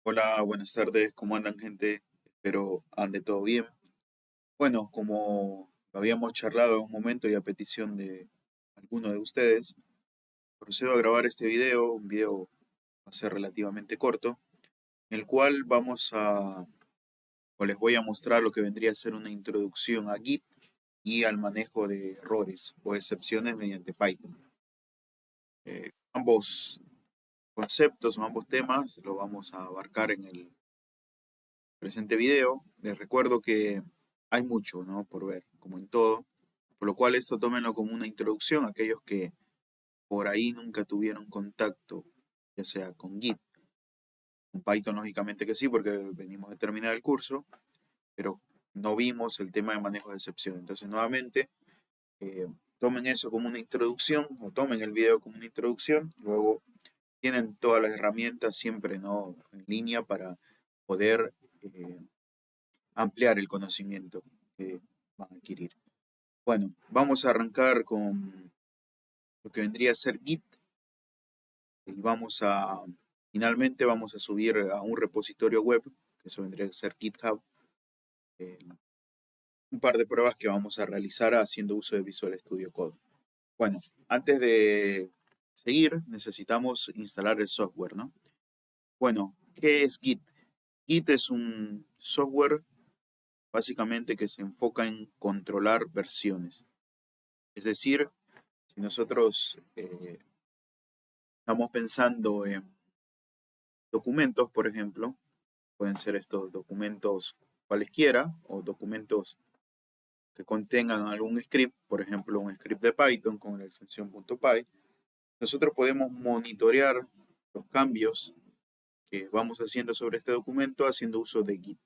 Hola, buenas tardes, ¿cómo andan, gente? Espero ande todo bien. Bueno, como habíamos charlado en un momento y a petición de alguno de ustedes, procedo a grabar este video. Un video va a ser relativamente corto, en el cual les voy a mostrar lo que vendría a ser una introducción a Git y al manejo de errores o excepciones mediante Python. Ambos conceptos o ambos temas lo vamos a abarcar en el presente video. Les recuerdo que hay mucho, ¿no?, por ver, como en todo, por lo cual esto tómenlo como una introducción a aquellos que por ahí nunca tuvieron contacto, ya sea con Git, con Python lógicamente que sí, porque venimos de terminar el curso, pero no vimos el tema de manejo de excepción. Entonces, nuevamente, eh, tomen eso como una introducción o tomen el video como una introducción. Luego tienen todas las herramientas siempre, ¿no?, en línea para poder ampliar el conocimiento que van a adquirir. Bueno, vamos a arrancar con lo que vendría a ser Git y finalmente vamos a subir a un repositorio web, que eso vendría a ser GitHub, eh, un par de pruebas que vamos a realizar haciendo uso de Visual Studio Code. Bueno, antes de seguir, necesitamos instalar el software, ¿no? Bueno, ¿qué es Git? Git es un software básicamente que se enfoca en controlar versiones. Es decir, si nosotros estamos pensando en documentos, por ejemplo, pueden ser estos documentos cualesquiera o documentos que contengan algún script, por ejemplo, un script de Python con la extensión .py. Nosotros podemos monitorear los cambios que vamos haciendo sobre este documento haciendo uso de Git.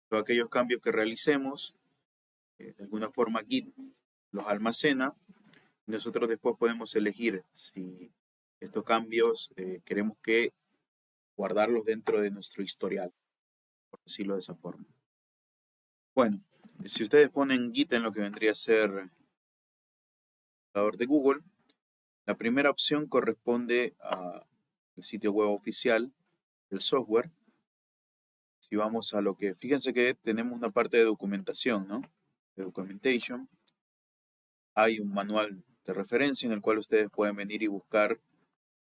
Todos aquellos cambios que realicemos, de alguna forma Git los almacena. Nosotros después podemos elegir si estos cambios queremos que guardarlos dentro de nuestro historial, por decirlo de esa forma. Bueno, si ustedes ponen Git en lo que vendría a ser el buscador de Google, la primera opción corresponde al sitio web oficial del software. Si vamos a lo que, fíjense que tenemos una parte de documentación, ¿no? De documentation. Hay un manual de referencia en el cual ustedes pueden venir y buscar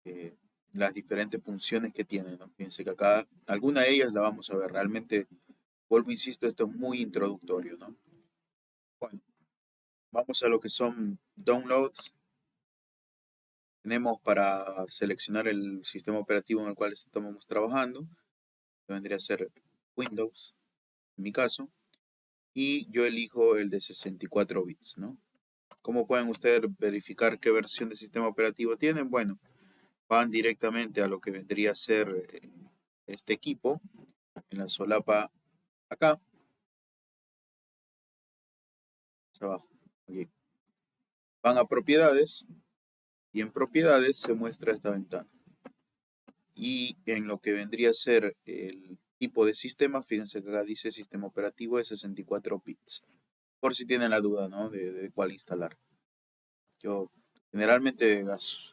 eh, las diferentes funciones que tienen, ¿no? Fíjense que acá alguna de ellas la vamos a ver. Realmente, vuelvo, insisto, esto es muy introductorio, ¿no? Bueno, vamos a lo que son downloads. Tenemos para seleccionar el sistema operativo en el cual estamos trabajando, que vendría a ser Windows, en mi caso, y yo elijo el de 64 bits, ¿no? ¿Cómo pueden ustedes verificar qué versión de sistema operativo tienen? Bueno, van directamente a lo que vendría a ser este equipo, en la solapa acá, hacia abajo, aquí. Van a propiedades y en propiedades se muestra esta ventana. Y en lo que vendría a ser el tipo de sistema, fíjense que acá dice sistema operativo de 64 bits. Por si tienen la duda, ¿no?, de cuál instalar. Yo generalmente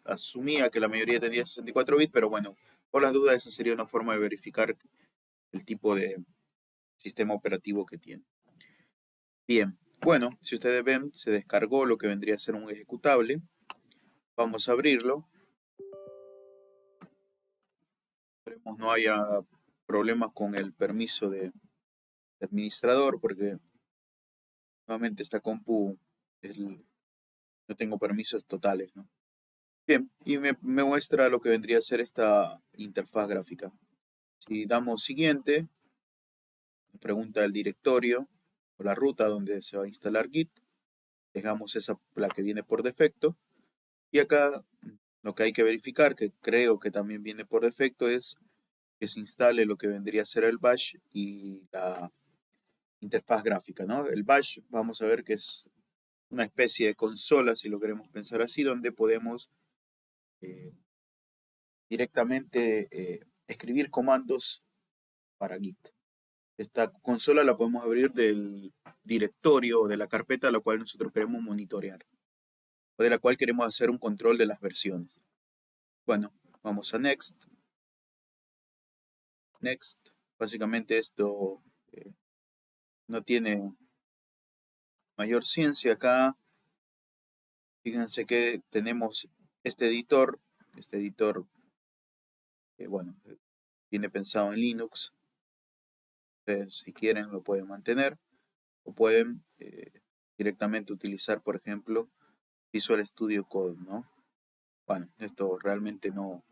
asumía que la mayoría tenía 64 bits, pero bueno, por las dudas esa sería una forma de verificar el tipo de sistema operativo que tiene. Bien, bueno, si ustedes ven, se descargó lo que vendría a ser un ejecutable. Vamos a abrirlo. Esperemos no haya problemas con el permiso de administrador, porque nuevamente esta compu no tengo permisos totales, ¿no? Bien, y me muestra lo que vendría a ser esta interfaz gráfica. Si damos siguiente, nos pregunta el directorio o la ruta donde se va a instalar Git. Dejamos la que viene por defecto. Y acá lo que hay que verificar, que creo que también viene por defecto, es que se instale lo que vendría a ser el bash y la interfaz gráfica, ¿no? El bash, vamos a ver que es una especie de consola, si lo queremos pensar así, donde podemos eh, directamente escribir comandos para Git. Esta consola la podemos abrir del directorio o de la carpeta a la cual nosotros queremos monitorear o de la cual queremos hacer un control de las versiones. Bueno, vamos a Next. Next. Básicamente esto no tiene mayor ciencia acá. Fíjense que tenemos este editor. Este editor, bueno, viene pensado en Linux. Ustedes, si quieren, lo pueden mantener. O pueden directamente utilizar, por ejemplo, Visual Studio Code, ¿no? Bueno, esto realmente no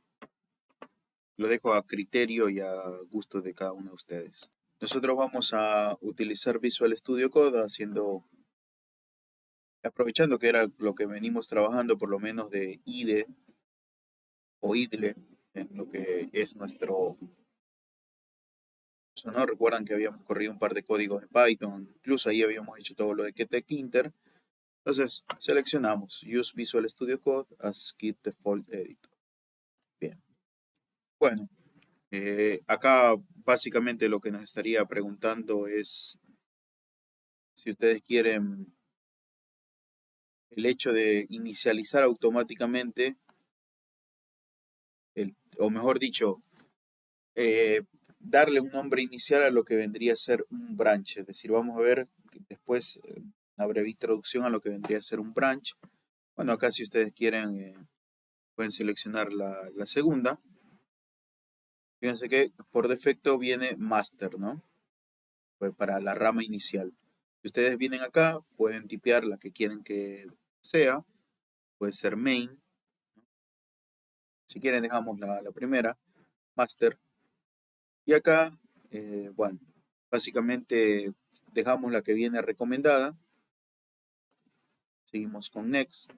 lo dejo a criterio y a gusto de cada uno de ustedes. Nosotros vamos a utilizar Visual Studio Code aprovechando que era lo que venimos trabajando, por lo menos de IDE o IDLE, en lo que es nuestro... ¿No? Recuerdan que habíamos corrido un par de códigos en Python, incluso ahí habíamos hecho todo lo de KTEK-Inter. Entonces, seleccionamos Use Visual Studio Code as Git Default Editor. Bien. Bueno, acá básicamente lo que nos estaría preguntando es si ustedes quieren el hecho de inicializar automáticamente, o mejor dicho, darle un nombre inicial a lo que vendría a ser un branch. Es decir, vamos a ver después una breve introducción a lo que vendría a ser un branch. Bueno, acá si ustedes quieren, pueden seleccionar la segunda. Fíjense que por defecto viene master, ¿no? Pues para la rama inicial. Si ustedes vienen acá, pueden tipear la que quieren que sea. Puede ser main. Si quieren dejamos la primera, master. Y acá, bueno, básicamente dejamos la que viene recomendada. Seguimos con next.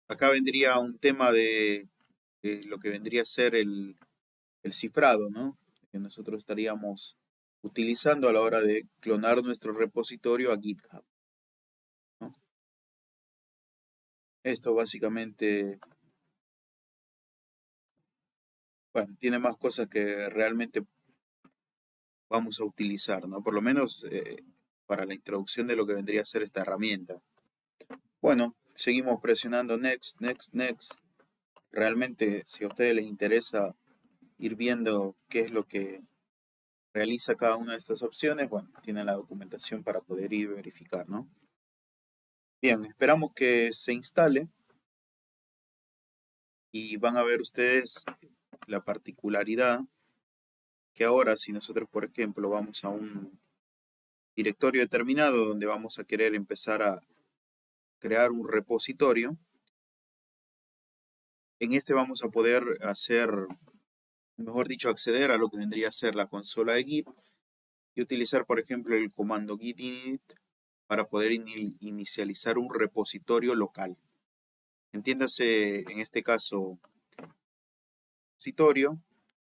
Acá vendría un tema de lo que vendría a ser el cifrado, ¿no? Que nosotros estaríamos utilizando a la hora de clonar nuestro repositorio a GitHub, ¿no? Esto básicamente, bueno, tiene más cosas que realmente vamos a utilizar, ¿no? Por lo menos para la introducción de lo que vendría a ser esta herramienta. Bueno, seguimos presionando next, next, next. Realmente, si a ustedes les interesa ir viendo qué es lo que realiza cada una de estas opciones, bueno, tienen la documentación para poder ir verificar, ¿no? Bien, esperamos que se instale y van a ver ustedes la particularidad que ahora si nosotros, por ejemplo, vamos a un directorio determinado donde vamos a querer empezar a crear un repositorio, en este vamos a poder hacer, mejor dicho, acceder a lo que vendría a ser la consola de Git y utilizar, por ejemplo, el comando git init para poder inicializar un repositorio local. Entiéndase, en este caso, repositorio,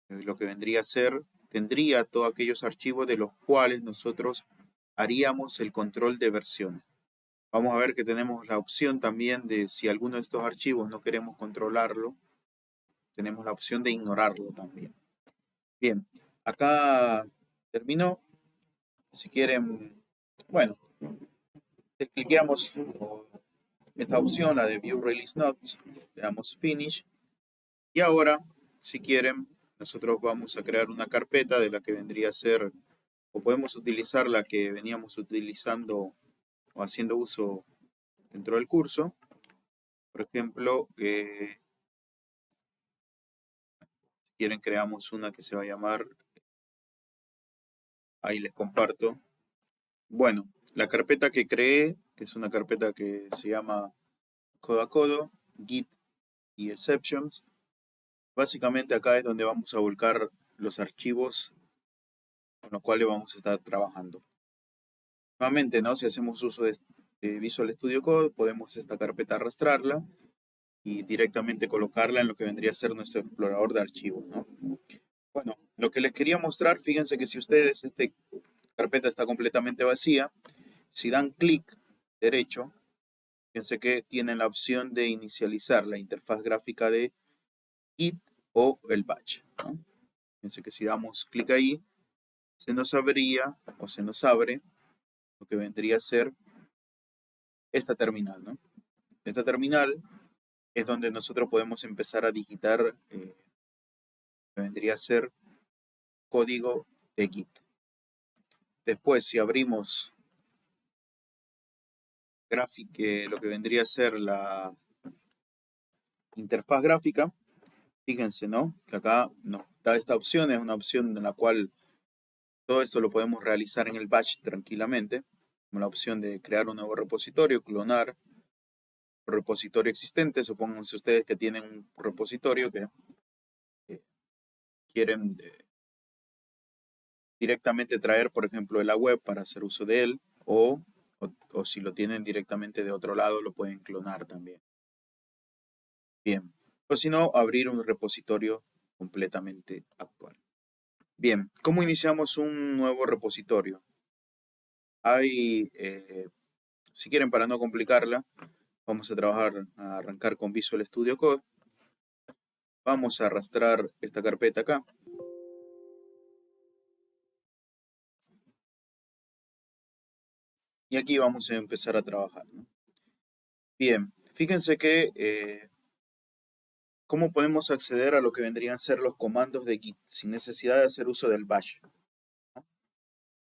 lo que vendría a ser, tendría todos aquellos archivos de los cuales nosotros haríamos el control de versiones. Vamos a ver que tenemos la opción también de si alguno de estos archivos no queremos controlarlo, tenemos la opción de ignorarlo también. Bien, acá terminó. Si quieren, bueno, cliqueamos esta opción, la de View Release Notes, le damos Finish. Y ahora, si quieren, nosotros vamos a crear una carpeta de la que vendría a ser, o podemos utilizar la que veníamos utilizando o haciendo uso dentro del curso. Por ejemplo, si quieren creamos una que se va a llamar, ahí les comparto. Bueno, la carpeta que creé, que es una carpeta que se llama codo a codo, git y exceptions. Básicamente acá es donde vamos a volcar los archivos con los cuales vamos a estar trabajando. Nuevamente, ¿no? Si hacemos uso de Visual Studio Code, podemos esta carpeta arrastrarla y directamente colocarla en lo que vendría a ser nuestro explorador de archivos, ¿no? Bueno, lo que les quería mostrar, fíjense que si ustedes, esta carpeta está completamente vacía, si dan clic derecho, fíjense que tienen la opción de inicializar la interfaz gráfica de Git o el batch, ¿no? Fíjense que si damos clic ahí, se nos abría o se nos abre lo que vendría a ser esta terminal, ¿no? Esta terminal es donde nosotros podemos empezar a digitar, que vendría a ser código de Git. Después, si abrimos lo que vendría a ser la interfaz gráfica, fíjense, ¿no? Que acá nos da esta opción, es una opción en la cual todo esto lo podemos realizar en el batch tranquilamente, como la opción de crear un nuevo repositorio, clonar un repositorio existente. Supónganse ustedes que tienen un repositorio que quieren directamente traer, por ejemplo, de la web para hacer uso de él, o si lo tienen directamente de otro lado, lo pueden clonar también. Bien, o si no, abrir un repositorio completamente actual. Bien, ¿cómo iniciamos un nuevo repositorio? Hay, si quieren, para no complicarla, vamos a arrancar con Visual Studio Code. Vamos a arrastrar esta carpeta acá. Y aquí vamos a empezar a trabajar, ¿no? Bien, fíjense que ¿cómo podemos acceder a lo que vendrían a ser los comandos de Git sin necesidad de hacer uso del bash?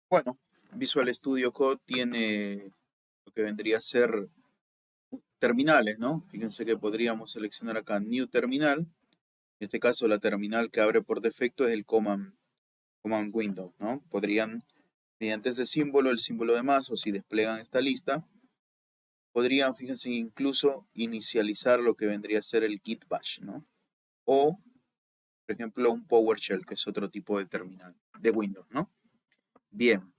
Bueno, Visual Studio Code tiene lo que vendría a ser terminales, ¿no? Fíjense que podríamos seleccionar acá New Terminal. En este caso, la terminal que abre por defecto es el Command Window, ¿no? Podrían, mediante ese símbolo, el símbolo de más, o si desplegan esta lista, podrían, fíjense, incluso inicializar lo que vendría a ser el Git Bash, ¿no? O, por ejemplo, un PowerShell, que es otro tipo de terminal de Windows, ¿no? Bien.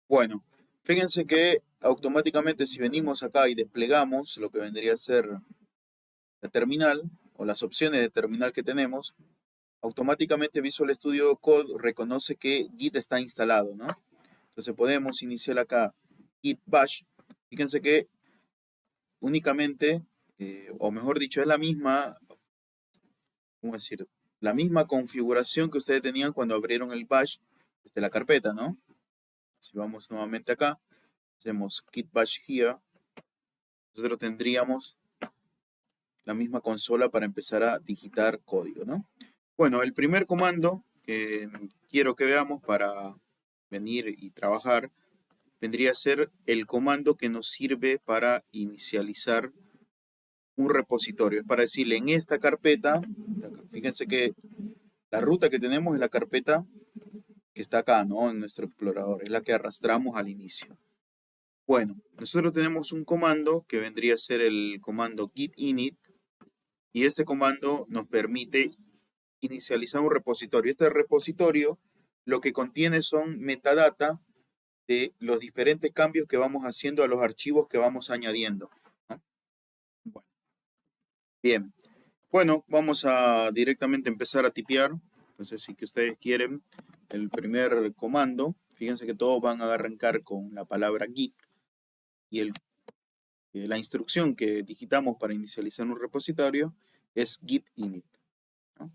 Bueno, fíjense que automáticamente si venimos acá y desplegamos lo que vendría a ser la terminal o las opciones de terminal que tenemos, automáticamente Visual Studio Code reconoce que Git está instalado, ¿no? Entonces podemos iniciar acá Git Bash. Fíjense que únicamente, o mejor dicho, es la misma, ¿cómo decir? La misma configuración que ustedes tenían cuando abrieron el Bash desde la carpeta, ¿no? Si vamos nuevamente acá, hacemos Git Bash here, nosotros tendríamos la misma consola para empezar a digitar código, ¿no? Bueno, el primer comando que quiero que veamos para venir y trabajar vendría a ser el comando que nos sirve para inicializar un repositorio. Es para decirle en esta carpeta, fíjense que la ruta que tenemos es la carpeta que está acá, ¿no? En nuestro explorador, es la que arrastramos al inicio. Bueno, nosotros tenemos un comando que vendría a ser el comando git init, y este comando nos permite inicializar un repositorio. Este repositorio lo que contiene son metadata de los diferentes cambios que vamos haciendo a los archivos que vamos añadiendo, ¿no? Bueno, bien. Bueno, vamos a directamente empezar a tipear. Entonces, si que ustedes quieren, el primer comando, fíjense que todos van a arrancar con la palabra git, y la instrucción que digitamos para inicializar un repositorio es git init, ¿no?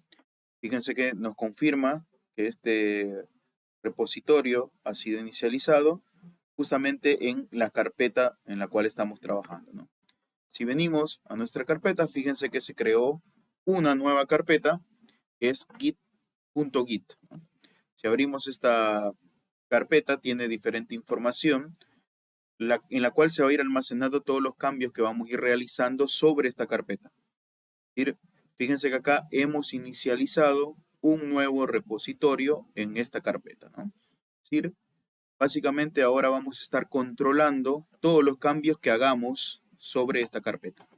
Fíjense que nos confirma que este repositorio ha sido inicializado justamente en la carpeta en la cual estamos trabajando, ¿no? Si venimos a nuestra carpeta, fíjense que se creó una nueva carpeta que es git.git, ¿no? Si abrimos esta carpeta, tiene diferente información en la cual se va a ir almacenando todos los cambios que vamos a ir realizando sobre esta carpeta. Fíjense que acá hemos inicializado un nuevo repositorio en esta carpeta, ¿no? Es decir, básicamente ahora vamos a estar controlando todos los cambios que hagamos sobre esta carpeta.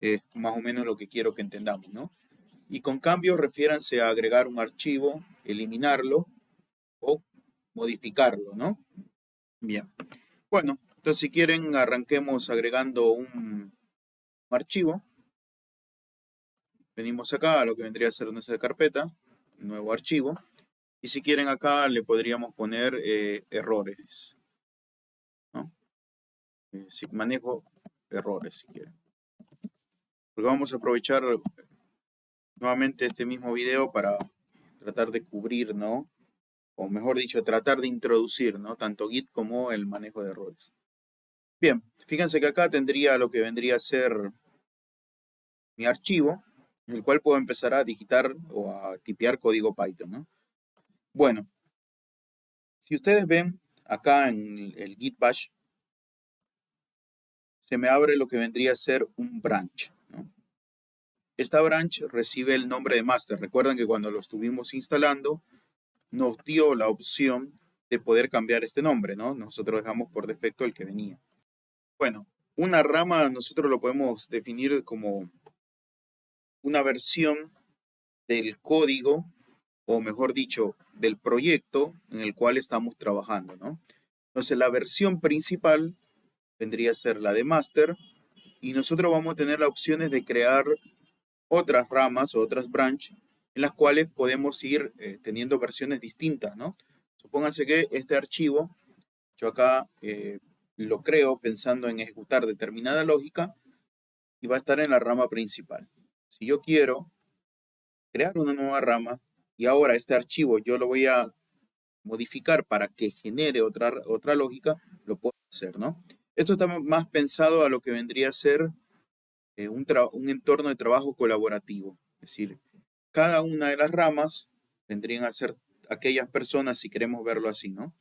Es más o menos lo que quiero que entendamos, ¿no? Y con cambios refiéranse a agregar un archivo, eliminarlo o modificarlo, ¿no? Bien. Bueno, entonces si quieren arranquemos agregando un archivo. Venimos acá a lo que vendría a ser nuestra carpeta, nuevo archivo. Y si quieren acá le podríamos poner errores, ¿no? Si manejo errores, si quieren. Porque vamos a aprovechar nuevamente este mismo video para tratar de cubrir, ¿no? O mejor dicho, tratar de introducir, ¿no? Tanto Git como el manejo de errores. Bien, fíjense que acá tendría lo que vendría a ser mi archivo, en el cual puedo empezar a digitar o a tipear código Python, ¿no? Bueno, si ustedes ven acá en el Git Bash, se me abre lo que vendría a ser un branch, ¿no? Esta branch recibe el nombre de master. Recuerden que cuando lo estuvimos instalando, nos dio la opción de poder cambiar este nombre, ¿no? Nosotros dejamos por defecto el que venía. Bueno, una rama nosotros lo podemos definir como una versión del código, o mejor dicho, del proyecto en el cual estamos trabajando, ¿no? Entonces la versión principal vendría a ser la de master y nosotros vamos a tener las opciones de crear otras ramas o otras branch en las cuales podemos ir teniendo versiones distintas, ¿no? Supónganse que este archivo, yo acá lo creo pensando en ejecutar determinada lógica y va a estar en la rama principal. Si yo quiero crear una nueva rama y ahora este archivo yo lo voy a modificar para que genere otra lógica, lo puedo hacer, ¿no? Esto está más pensado a lo que vendría a ser un entorno de trabajo colaborativo. Es decir, cada una de las ramas vendrían a ser aquellas personas, si queremos verlo así, ¿no?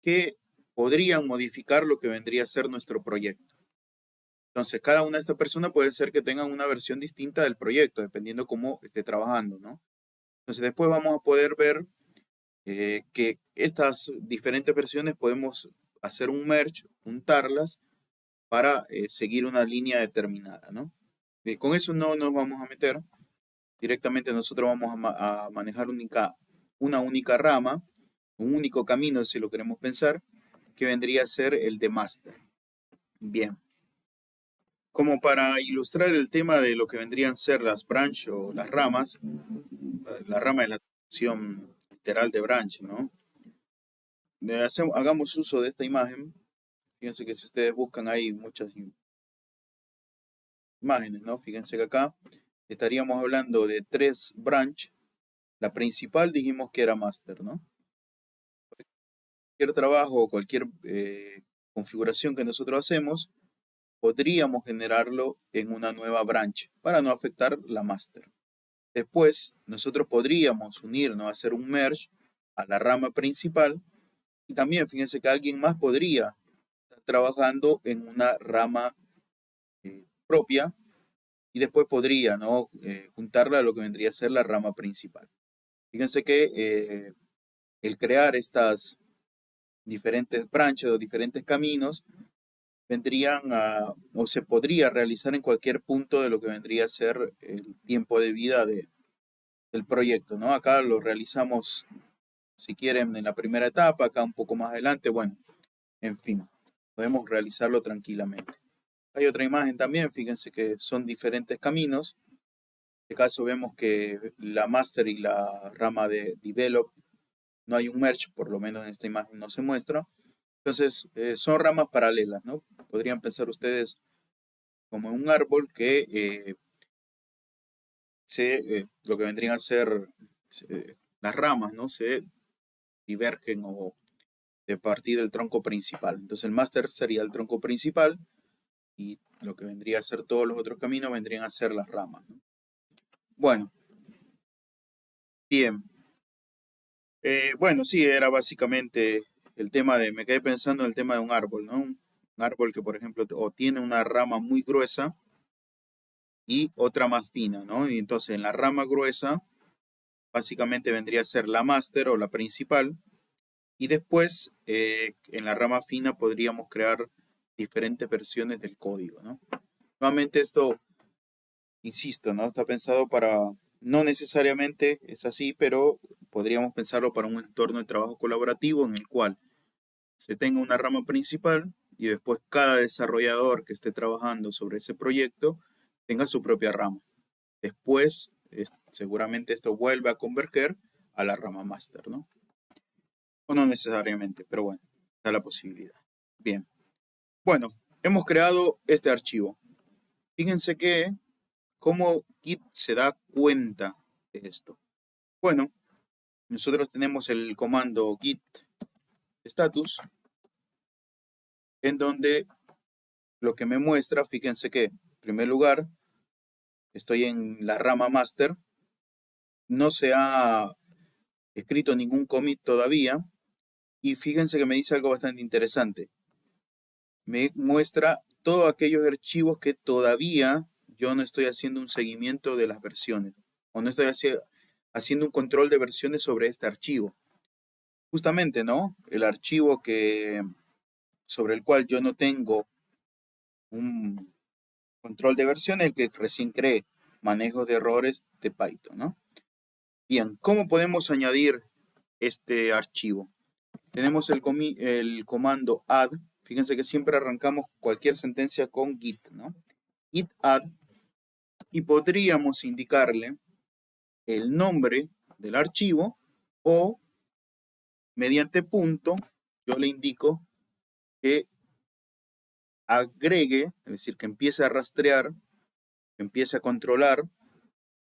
Que podrían modificar lo que vendría a ser nuestro proyecto. Entonces, cada una de estas personas puede ser que tengan una versión distinta del proyecto, dependiendo cómo esté trabajando, ¿no? Entonces, después vamos a poder ver que estas diferentes versiones podemos hacer un merge, juntarlas para seguir una línea determinada, ¿no? Con eso no nos vamos a meter. Directamente nosotros vamos a manejar una única rama, un único camino, si lo queremos pensar, que vendría a ser el de master. Bien. Como para ilustrar el tema de lo que vendrían a ser las branch o las ramas, la rama es la traducción literal de branch, ¿no? Hagamos uso de esta imagen. Fíjense que si ustedes buscan hay muchas imágenes, ¿no? Fíjense que acá estaríamos hablando de 3 branch. La principal dijimos que era master, ¿no? Cualquier trabajo o cualquier configuración que nosotros hacemos, podríamos generarlo en una nueva branch para no afectar la master. Después, nosotros podríamos unirnos a hacer un merge a la rama principal y también fíjense que alguien más podría estar trabajando en una rama propia y después podría, ¿no? Juntarla a lo que vendría a ser la rama principal. Fíjense que el crear estas diferentes branches o diferentes caminos vendrían o se podría realizar en cualquier punto de lo que vendría a ser el tiempo de vida del proyecto, ¿no? Acá lo realizamos, si quieren, en la primera etapa, acá un poco más adelante, bueno, en fin, podemos realizarlo tranquilamente. Hay otra imagen también, fíjense que son diferentes caminos. En este caso vemos que la master y la rama de develop no hay un merge, por lo menos en esta imagen no se muestra. Entonces, son ramas paralelas, ¿no? Podrían pensar ustedes como en un árbol que lo que vendrían a ser las ramas, ¿no? Se divergen o de partir del tronco principal. Entonces, el máster sería el tronco principal y lo que vendría a ser todos los otros caminos vendrían a ser las ramas, ¿no? Bueno, bien. Bueno, sí, era básicamente el tema me quedé pensando en el tema de un árbol, ¿no? Un árbol que, por ejemplo, o tiene una rama muy gruesa y otra más fina, ¿no? Y entonces en la rama gruesa, básicamente vendría a ser la máster o la principal, y después en la rama fina podríamos crear diferentes versiones del código, ¿no? Nuevamente esto, insisto, ¿no? Está pensado no necesariamente es así, pero podríamos pensarlo para un entorno de trabajo colaborativo en el cual se tenga una rama principal y después cada desarrollador que esté trabajando sobre ese proyecto tenga su propia rama. Después, seguramente esto vuelve a converger a la rama master, ¿no? O no necesariamente, pero bueno, da la posibilidad. Bien. Bueno, hemos creado este archivo. Fíjense que cómo Git se da cuenta de esto. Bueno, nosotros tenemos el comando git status, en donde lo que me muestra, fíjense que en primer lugar estoy en la rama master, no se ha escrito ningún commit todavía. Y fíjense que me dice algo bastante interesante. Me muestra todos aquellos archivos que todavía yo no estoy haciendo un seguimiento de las versiones. O no estoy haciendo un control de versiones sobre este archivo. Justamente, ¿no? El archivo sobre el cual yo no tengo un control de versiones, el que recién creé, manejo de errores de Python, ¿no? Bien, ¿cómo podemos añadir este archivo? Tenemos el comando add. Fíjense que siempre arrancamos cualquier sentencia con git, ¿no? Git add. Y podríamos indicarle el nombre del archivo o mediante punto yo le indico que agregue, es decir, que empiece a rastrear, que empiece a controlar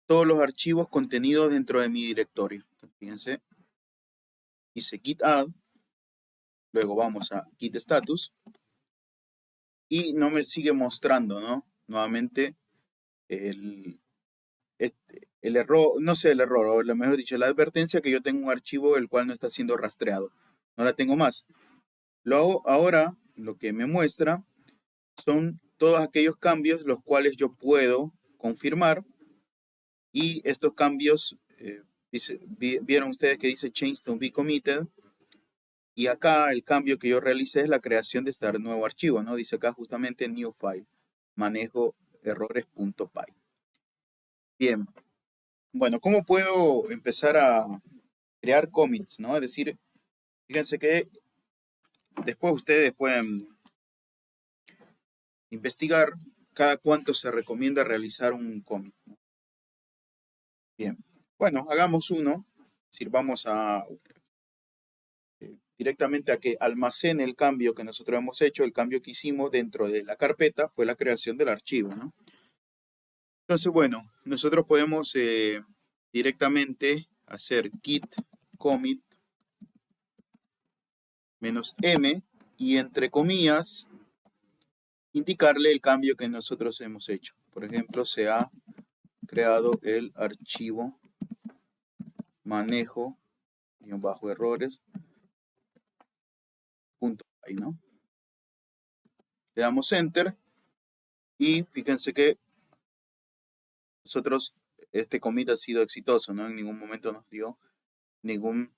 todos los archivos contenidos dentro de mi directorio. Entonces, fíjense, hice git add, luego vamos a git status y no me sigue mostrando, ¿no? Nuevamente el error, no sé el error, o lo mejor dicho, la advertencia que yo tengo un archivo el cual no está siendo rastreado. No la tengo más. Ahora lo que me muestra son todos aquellos cambios los cuales yo puedo confirmar, y estos cambios, vieron ustedes que dice change to be committed, y acá el cambio que yo realicé es la creación de este nuevo archivo, ¿no? Dice acá justamente new file, manejo errores.py. Bien, bueno, ¿cómo puedo empezar a crear commits, ¿no? Es decir, fíjense que después ustedes pueden investigar cada cuánto se recomienda realizar un commit, ¿no? Bien, bueno, hagamos uno. Es decir, vamos a directamente a que almacene el cambio que nosotros hemos hecho. El cambio que hicimos dentro de la carpeta fue la creación del archivo, ¿no? Entonces, bueno, nosotros podemos directamente hacer git commit -m y entre comillas indicarle el cambio que nosotros hemos hecho. Por ejemplo, se ha creado el archivo manejo bajo errores .py, ¿no? Le damos enter y fíjense que nosotros, este commit ha sido exitoso, ¿no? En ningún momento nos dio ningún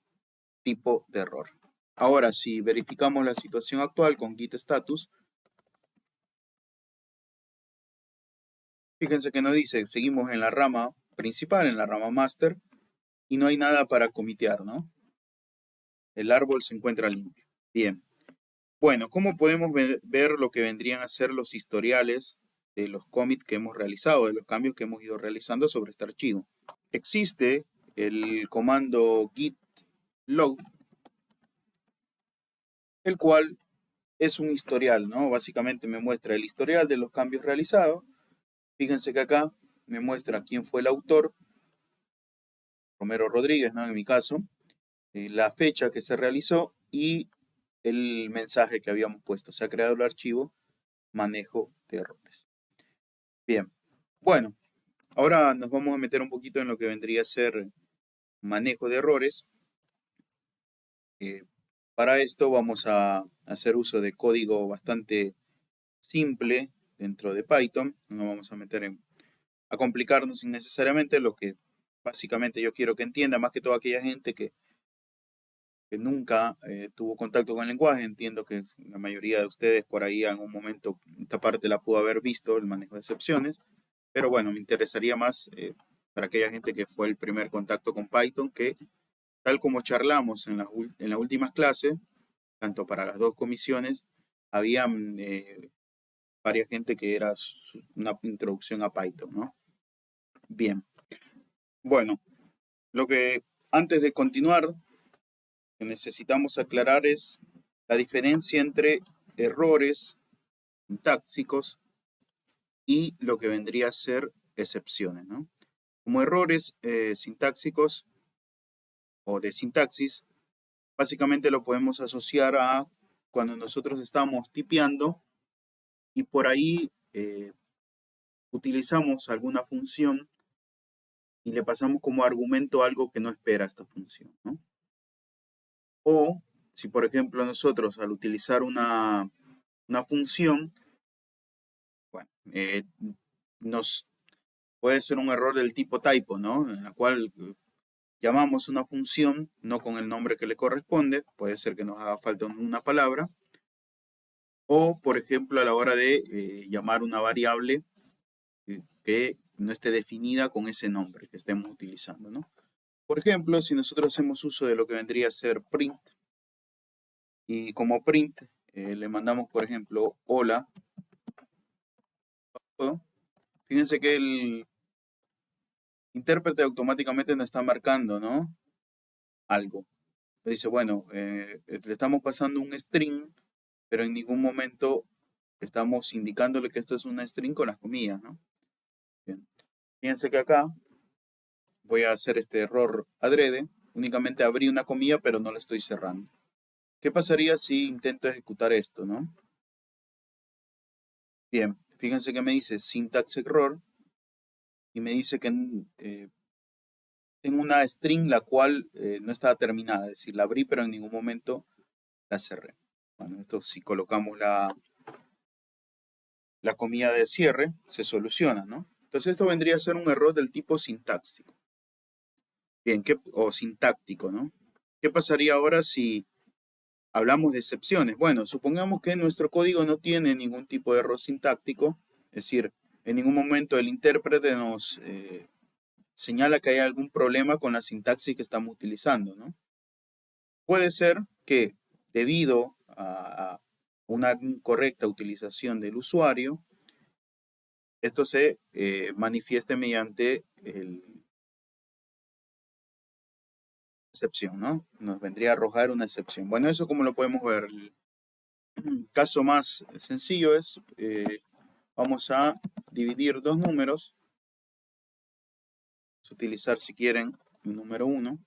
tipo de error. Ahora, si verificamos la situación actual con git status, fíjense que nos dice, seguimos en la rama principal, en la rama master, y no hay nada para comitear, ¿no? El árbol se encuentra limpio. Bien. Bueno, ¿cómo podemos ver lo que vendrían a ser los historiales de los commits que hemos realizado, de los cambios que hemos ido realizando sobre este archivo? Existe el comando git log, el cual es un historial, ¿no? Básicamente me muestra el historial de los cambios realizados. Fíjense que acá me muestra quién fue el autor, Romero Rodríguez, ¿no? En mi caso, la fecha que se realizó y el mensaje que habíamos puesto. Se ha creado el archivo manejo de errores. Bien, bueno, ahora nos vamos a meter un poquito en lo que vendría a ser manejo de errores. Para esto vamos a hacer uso de código bastante simple dentro de Python. No vamos a meter a complicarnos innecesariamente. Lo que básicamente yo quiero que entienda, más que toda aquella gente que nunca tuvo contacto con el lenguaje. Entiendo que la mayoría de ustedes por ahí en algún momento esta parte la pudo haber visto, el manejo de excepciones. Pero bueno, me interesaría más para aquella gente que fue el primer contacto con Python, que tal como charlamos en las últimas clases, tanto para las dos comisiones, había varias gente que era una introducción a Python, ¿no? Bien. Bueno, lo que antes de continuar, que necesitamos aclarar es la diferencia entre errores sintácticos y lo que vendría a ser excepciones, ¿no? Como errores sintácticos o de sintaxis, básicamente lo podemos asociar a cuando nosotros estamos tipeando y por ahí utilizamos alguna función y le pasamos como argumento algo que no espera esta función, ¿no? O si, por ejemplo, nosotros al utilizar una función, bueno, nos puede ser un error del tipo typo, ¿no? En la cual llamamos una función no con el nombre que le corresponde, puede ser que nos haga falta una palabra, o por ejemplo a la hora de llamar una variable que no esté definida con ese nombre que estemos utilizando, ¿no? Por ejemplo, si nosotros hacemos uso de lo que vendría a ser print, y como print le mandamos, por ejemplo, hola, fíjense que el intérprete automáticamente nos está marcando, ¿no? Algo. Dice, bueno, le estamos pasando un string, pero en ningún momento estamos indicándole que esto es una string con las comillas, ¿no? Bien. Fíjense que acá voy a hacer este error adrede. Únicamente abrí una comilla, pero no la estoy cerrando. ¿Qué pasaría si intento ejecutar esto, no? Bien, fíjense que me dice syntax error y me dice que tengo una string la cual no estaba terminada, es decir, la abrí pero en ningún momento la cerré. Bueno, esto si colocamos la comilla de cierre, se soluciona, ¿no? Entonces esto vendría a ser un error del tipo sintáctico. Bien, o sintáctico, ¿no? ¿Qué pasaría ahora si hablamos de excepciones? Bueno, supongamos que nuestro código no tiene ningún tipo de error sintáctico, es decir, en ningún momento el intérprete nos señala que hay algún problema con la sintaxis que estamos utilizando, ¿no? Puede ser que debido a una incorrecta utilización del usuario, esto se manifieste mediante el excepción, ¿no? Nos vendría a arrojar una excepción. Bueno, eso como lo podemos ver. El caso más sencillo es, vamos a dividir dos números. Vamos a utilizar, si quieren, el número 1.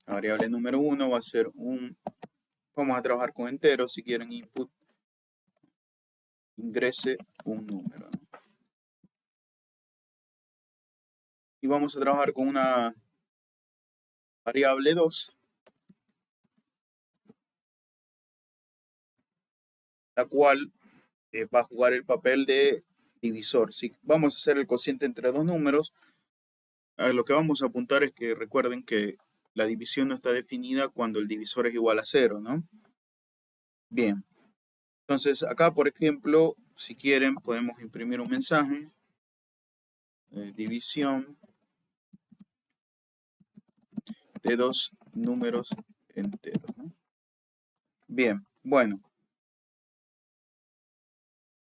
La variable número 1 va a ser vamos a trabajar con enteros, si quieren input, ingrese un número, ¿no? Y vamos a trabajar con una variable 2, la cual va a jugar el papel de divisor. Si vamos a hacer el cociente entre dos números, lo que vamos a apuntar es que recuerden que la división no está definida cuando el divisor es igual a 0, ¿no? Bien, entonces acá, por ejemplo, si quieren, podemos imprimir un mensaje. División de dos números enteros, ¿no? Bien, bueno.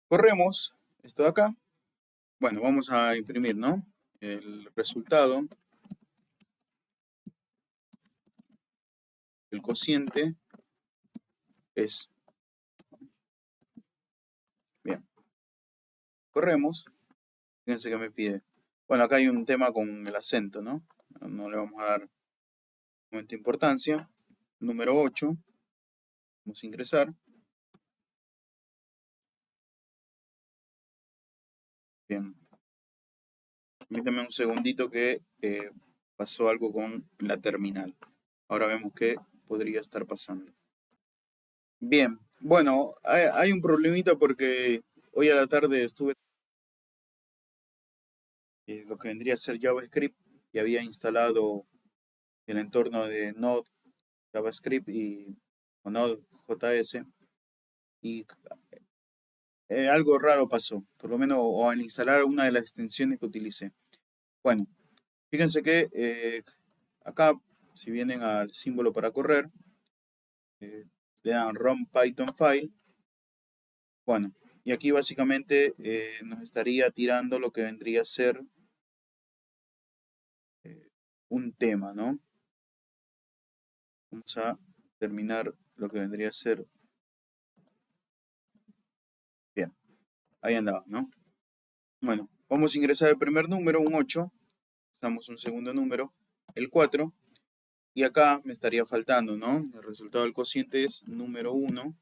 Corremos esto de acá. Bueno, vamos a imprimir, ¿no? El resultado. El cociente es... Bien. Corremos. Fíjense que me pide. Bueno, acá hay un tema con el acento, ¿no? No le vamos a dar momento de importancia. Número 8. Vamos a ingresar. Bien. Permítame un segundito que pasó algo con la terminal. Ahora vemos qué podría estar pasando. Bien. Bueno, hay un problemita porque hoy a la tarde estuve lo que vendría a ser JavaScript y había instalado el entorno de Node JavaScript o Node.js y algo raro pasó, por lo menos o al instalar una de las extensiones que utilicé. Bueno, fíjense que acá, si vienen al símbolo para correr, le dan Run Python File. Bueno, y aquí básicamente nos estaría tirando lo que vendría a ser un tema, ¿no? Vamos a terminar lo que vendría a ser. Bien, ahí andaba, ¿no? Bueno, vamos a ingresar el primer número, un 8. Estamos un segundo número, el 4. Y acá me estaría faltando, ¿no? El resultado del cociente es número 1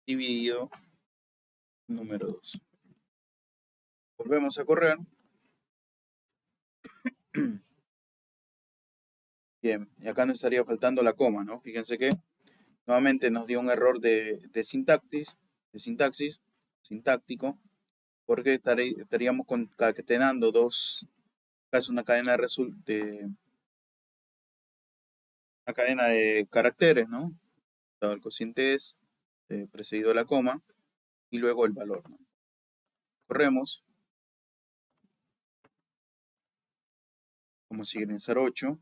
dividido número 2. Volvemos a correr. Bien, y acá nos estaría faltando la coma, ¿no? Fíjense que nuevamente nos dio un error de sintaxis, sintáctico, porque estaríamos concatenando casi una cadena una cadena de caracteres, ¿no? El cociente es precedido de la coma y luego el valor, ¿no? Corremos, vamos a ingresar 8,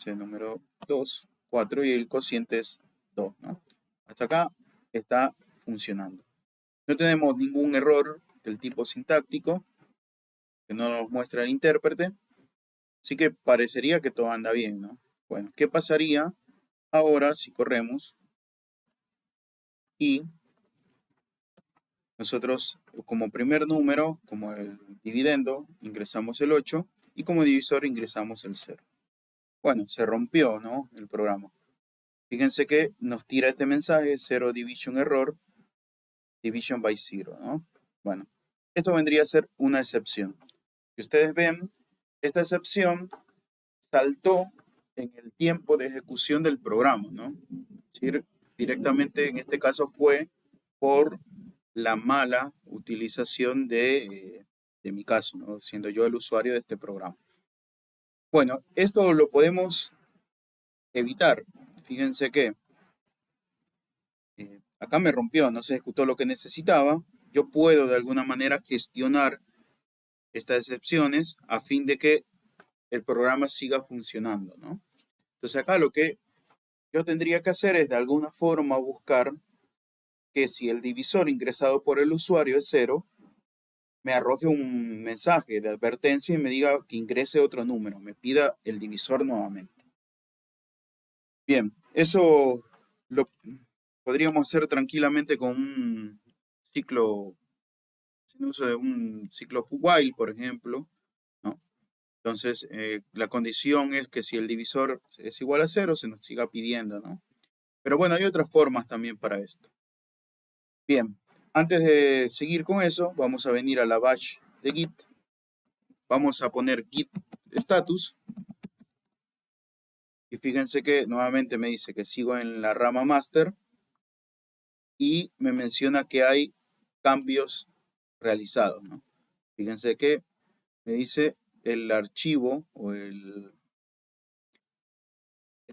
el número 2, 4 y el cociente es 2, ¿no? Hasta acá está funcionando. No tenemos ningún error del tipo sintáctico que no nos muestra el intérprete, así que parecería que todo anda bien, ¿no? Bueno, ¿qué pasaría ahora si corremos y nosotros como primer número, como el dividendo, ingresamos el 8 y como divisor ingresamos el 0? Bueno, se rompió, ¿no? El programa. Fíjense que nos tira este mensaje, 0 division error, division by 0, ¿no? Bueno, esto vendría a ser una excepción. Si ustedes ven, esta excepción saltó en el tiempo de ejecución del programa, ¿no? Es decir, directamente en este caso fue por la mala utilización de mi caso, ¿no? Siendo yo el usuario de este programa. Bueno, esto lo podemos evitar. Fíjense que acá me rompió, no se ejecutó lo que necesitaba. Yo puedo de alguna manera gestionar estas excepciones a fin de que el programa siga funcionando, ¿no? Entonces acá lo que yo tendría que hacer es de alguna forma buscar que si el divisor ingresado por el usuario es 0, me arroje un mensaje de advertencia y me diga que ingrese otro número, me pida el divisor nuevamente. Bien, eso lo podríamos hacer tranquilamente con un ciclo, sin uso de un ciclo while, por ejemplo, ¿no? Entonces, la condición es que si el divisor es igual a 0, se nos siga pidiendo, ¿no? Pero bueno, hay otras formas también para esto. Bien, antes de seguir con eso, vamos a venir a la bash de Git. Vamos a poner Git status. Y fíjense que nuevamente me dice que sigo en la rama master y me menciona que hay cambios realizados, ¿no? Fíjense que me dice el archivo o este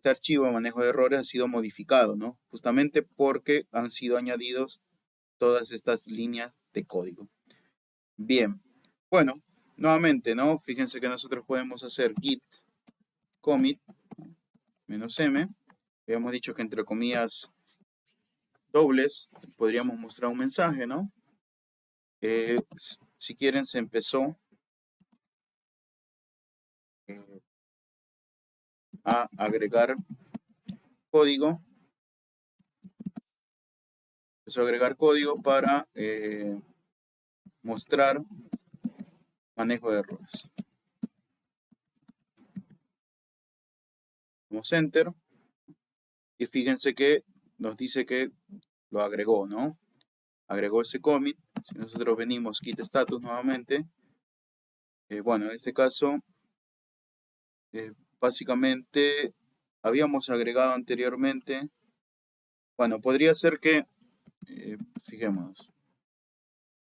archivo de manejo de errores ha sido modificado, ¿no? Justamente porque han sido añadidos todas estas líneas de código. Bien, bueno, nuevamente, ¿no? Fíjense que nosotros podemos hacer git commit -m. Habíamos dicho que entre comillas dobles podríamos mostrar un mensaje, ¿no? Si quieren, se empezó a agregar código. Empezó a agregar código para mostrar manejo de errores. Damos enter y fíjense que nos dice que lo agregó, ¿no? Agregó ese commit. Si nosotros venimos git status nuevamente, bueno, en este caso, básicamente habíamos agregado anteriormente. Bueno, podría ser que, fijémonos,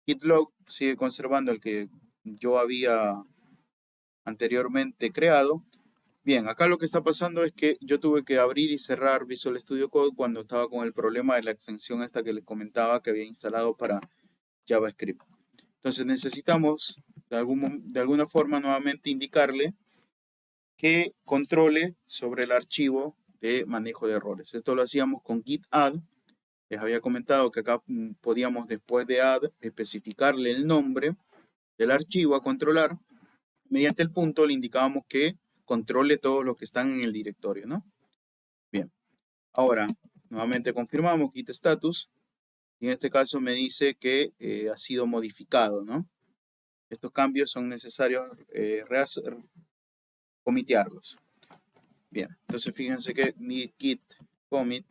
git log sigue conservando el que yo había anteriormente creado. Bien, acá lo que está pasando es que yo tuve que abrir y cerrar Visual Studio Code cuando estaba con el problema de la extensión esta que les comentaba que había instalado para JavaScript. Entonces necesitamos de alguna forma nuevamente indicarle que controle sobre el archivo de manejo de errores. Esto lo hacíamos con git add. Les había comentado que acá podíamos después de add especificarle el nombre del archivo a controlar. Mediante el punto le indicábamos que controle todos los que están en el directorio, ¿no? Bien, ahora nuevamente confirmamos git status y en este caso me dice que ha sido modificado, ¿no? Estos cambios son necesarios comitearlos. Bien, entonces fíjense que mi git commit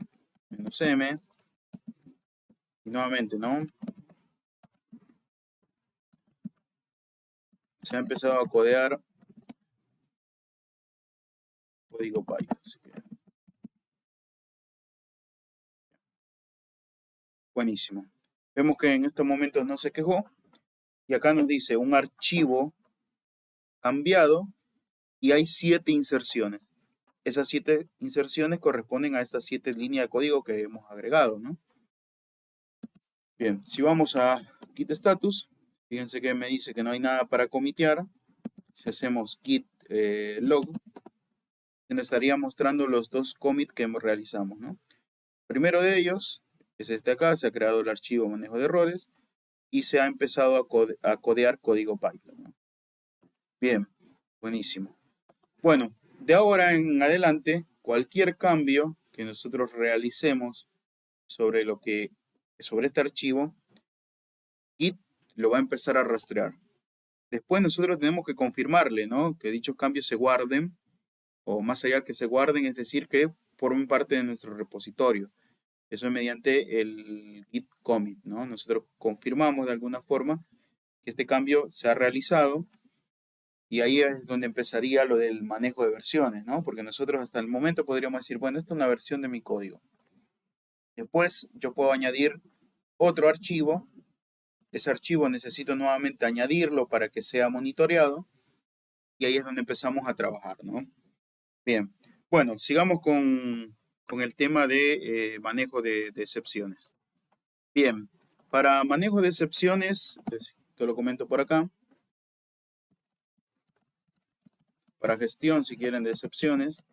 -m y nuevamente, ¿no? Se ha empezado a codear código Python. Buenísimo. Vemos que en estos momentos no se quejó. Y acá nos dice un archivo cambiado y hay 7 inserciones. Esas 7 inserciones corresponden a estas 7 líneas de código que hemos agregado, ¿no? Bien, si vamos a git status, fíjense que me dice que no hay nada para comitear. Si hacemos git log, nos estaría mostrando los 2 commits que realizamos, ¿no? Primero de ellos es este acá, se ha creado el archivo manejo de errores y se ha empezado a codear código Python, ¿no? Bien, buenísimo. Bueno, de ahora en adelante, cualquier cambio que nosotros realicemos sobre este archivo, Git lo va a empezar a rastrear. Después nosotros tenemos que confirmarle, ¿no? Que dichos cambios se guarden, o más allá que se guarden, es decir, que formen parte de nuestro repositorio. Eso es mediante el git commit, ¿no? Nosotros confirmamos de alguna forma que este cambio se ha realizado y ahí es donde empezaría lo del manejo de versiones, ¿no? Porque nosotros hasta el momento podríamos decir, bueno, esta es una versión de mi código. Después yo puedo añadir otro archivo. Ese archivo necesito nuevamente añadirlo para que sea monitoreado y ahí es donde empezamos a trabajar, ¿no? Bien, bueno, sigamos con el tema de manejo de excepciones. Bien, para manejo de excepciones, te lo comento por acá. Para gestión, si quieren, de excepciones,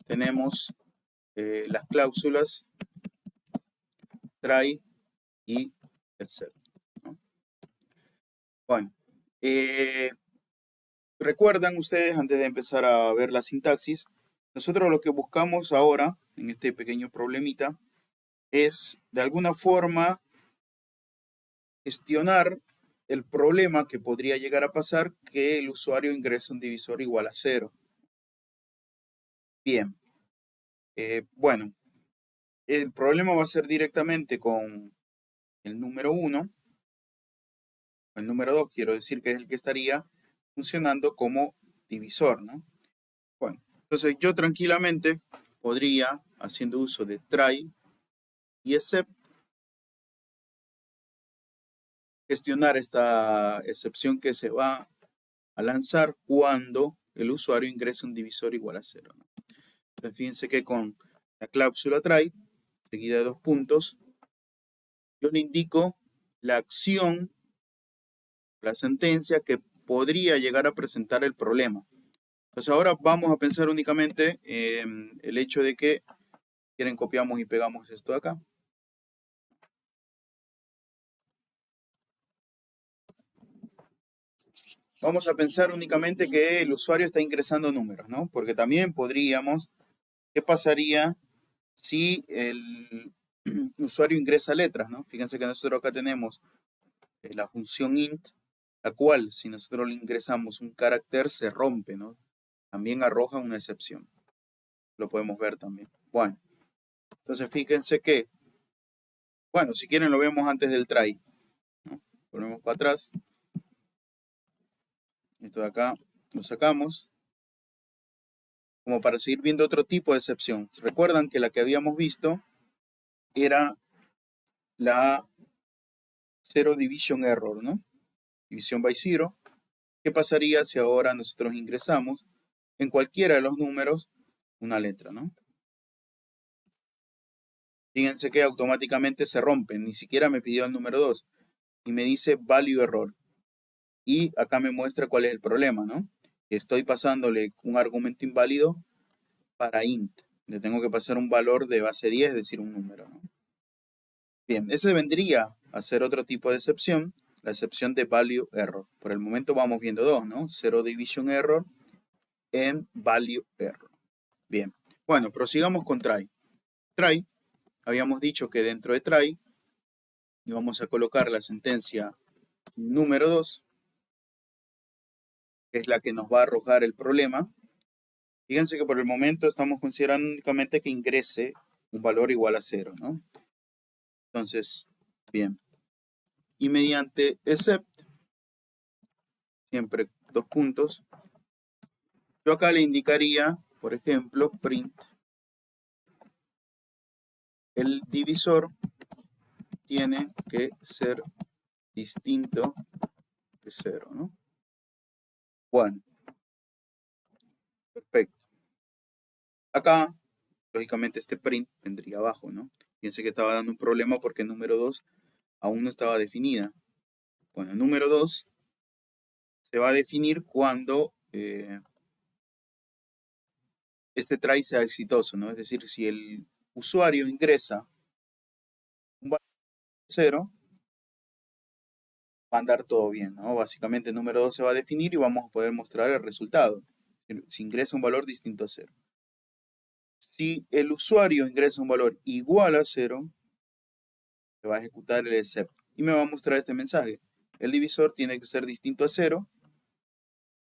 tenemos las cláusulas try y except, ¿no? Bueno, recuerdan ustedes, antes de empezar a ver la sintaxis, nosotros lo que buscamos ahora, en este pequeño problemita, es de alguna forma gestionar el problema que podría llegar a pasar que el usuario ingrese un divisor igual a 0. Bien, bueno, el problema va a ser directamente con el número 1, el número 2, quiero decir que es el que estaría funcionando como divisor, ¿no? Bueno, entonces yo tranquilamente podría, haciendo uso de try y except, gestionar esta excepción que se va a lanzar cuando el usuario ingresa un divisor igual a 0, ¿no? Entonces fíjense que con la cláusula try, seguida de 2 puntos, yo le indico la acción, la sentencia que podría llegar a presentar el problema. Entonces ahora vamos a pensar únicamente en el hecho de que quieren copiamos y pegamos esto de acá. Vamos a pensar únicamente que el usuario está ingresando números, ¿no? Porque también podríamos, ¿qué pasaría si el usuario ingresa letras, ¿no? Fíjense que nosotros acá tenemos la función int, la cual si nosotros le ingresamos un carácter se rompe, ¿no? También arroja una excepción. Lo podemos ver también. Bueno, entonces fíjense que, bueno, si quieren lo vemos antes del try, ¿no? Ponemos para atrás. Esto de acá lo sacamos. Como para seguir viendo otro tipo de excepción. Recuerdan que la que habíamos visto era la Zero Division Error, ¿no? División by zero. ¿Qué pasaría si ahora nosotros ingresamos en cualquiera de los números una letra, ¿no? Fíjense que automáticamente se rompen, ni siquiera me pidió el número 2 y me dice value error. Y acá me muestra cuál es el problema, ¿no? Estoy pasándole un argumento inválido para int. Le tengo que pasar un valor de base 10, es decir, un número, ¿no? Bien, ese vendría a ser otro tipo de excepción, la excepción de value error. Por el momento vamos viendo dos, ¿no? Zero division error en value error. Bien, bueno, prosigamos con try. Try, habíamos dicho que dentro de try íbamos a colocar la sentencia número 2, que es la que nos va a arrojar el problema. Fíjense que por el momento estamos considerando únicamente que ingrese un valor igual a 0, ¿no? Entonces, bien. Y mediante except, siempre 2 puntos, Yo acá le indicaría, por ejemplo, print el divisor tiene que ser distinto de 0, ¿no? Bueno, perfecto. Acá, lógicamente, este print vendría abajo, ¿no? Fíjense que estaba dando un problema porque el número 2 aún no estaba definida. Bueno, el número 2 se va a definir cuando este try sea exitoso, ¿no? Es decir, si el usuario ingresa un valor de 0, va a andar todo bien, ¿no? Básicamente el número 2 se va a definir y vamos a poder mostrar el resultado. Si ingresa un valor distinto a 0. Si el usuario ingresa un valor igual a 0, se va a ejecutar el except y me va a mostrar este mensaje. El divisor tiene que ser distinto a 0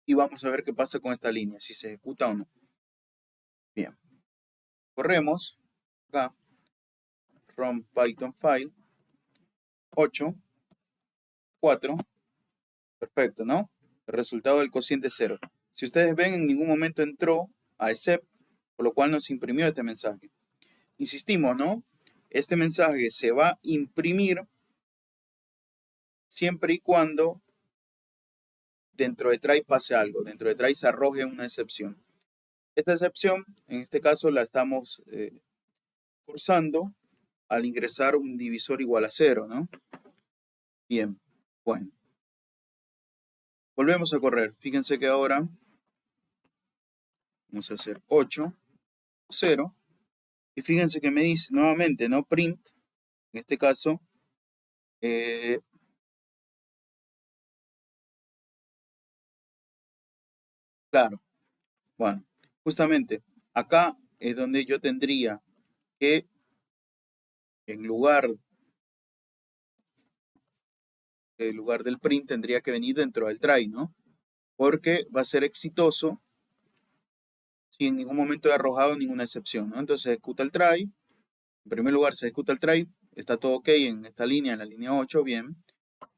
y vamos a ver qué pasa con esta línea, si se ejecuta o no. Bien, corremos acá, run python file 8, 4, perfecto, ¿no? El resultado del cociente es 0. Si ustedes ven, en ningún momento entró a except, por lo cual nos imprimió este mensaje. Insistimos, ¿no? Este mensaje se va a imprimir siempre y cuando dentro de try pase algo, dentro de try se arroje una excepción. Esta excepción, en este caso, la estamos forzando al ingresar un divisor igual a 0, ¿no? Bien, bueno. Volvemos a correr. Fíjense que ahora vamos a hacer 8, 0. Y fíjense que me dice nuevamente, ¿no? Print, en este caso, claro, bueno, justamente acá es donde yo tendría que, en lugar del print, tendría que venir dentro del try, ¿no? Porque va a ser exitoso si en ningún momento he arrojado ninguna excepción, ¿no? Entonces se ejecuta el try. En primer lugar se ejecuta el try. Está todo ok en esta línea, en la línea 8, bien.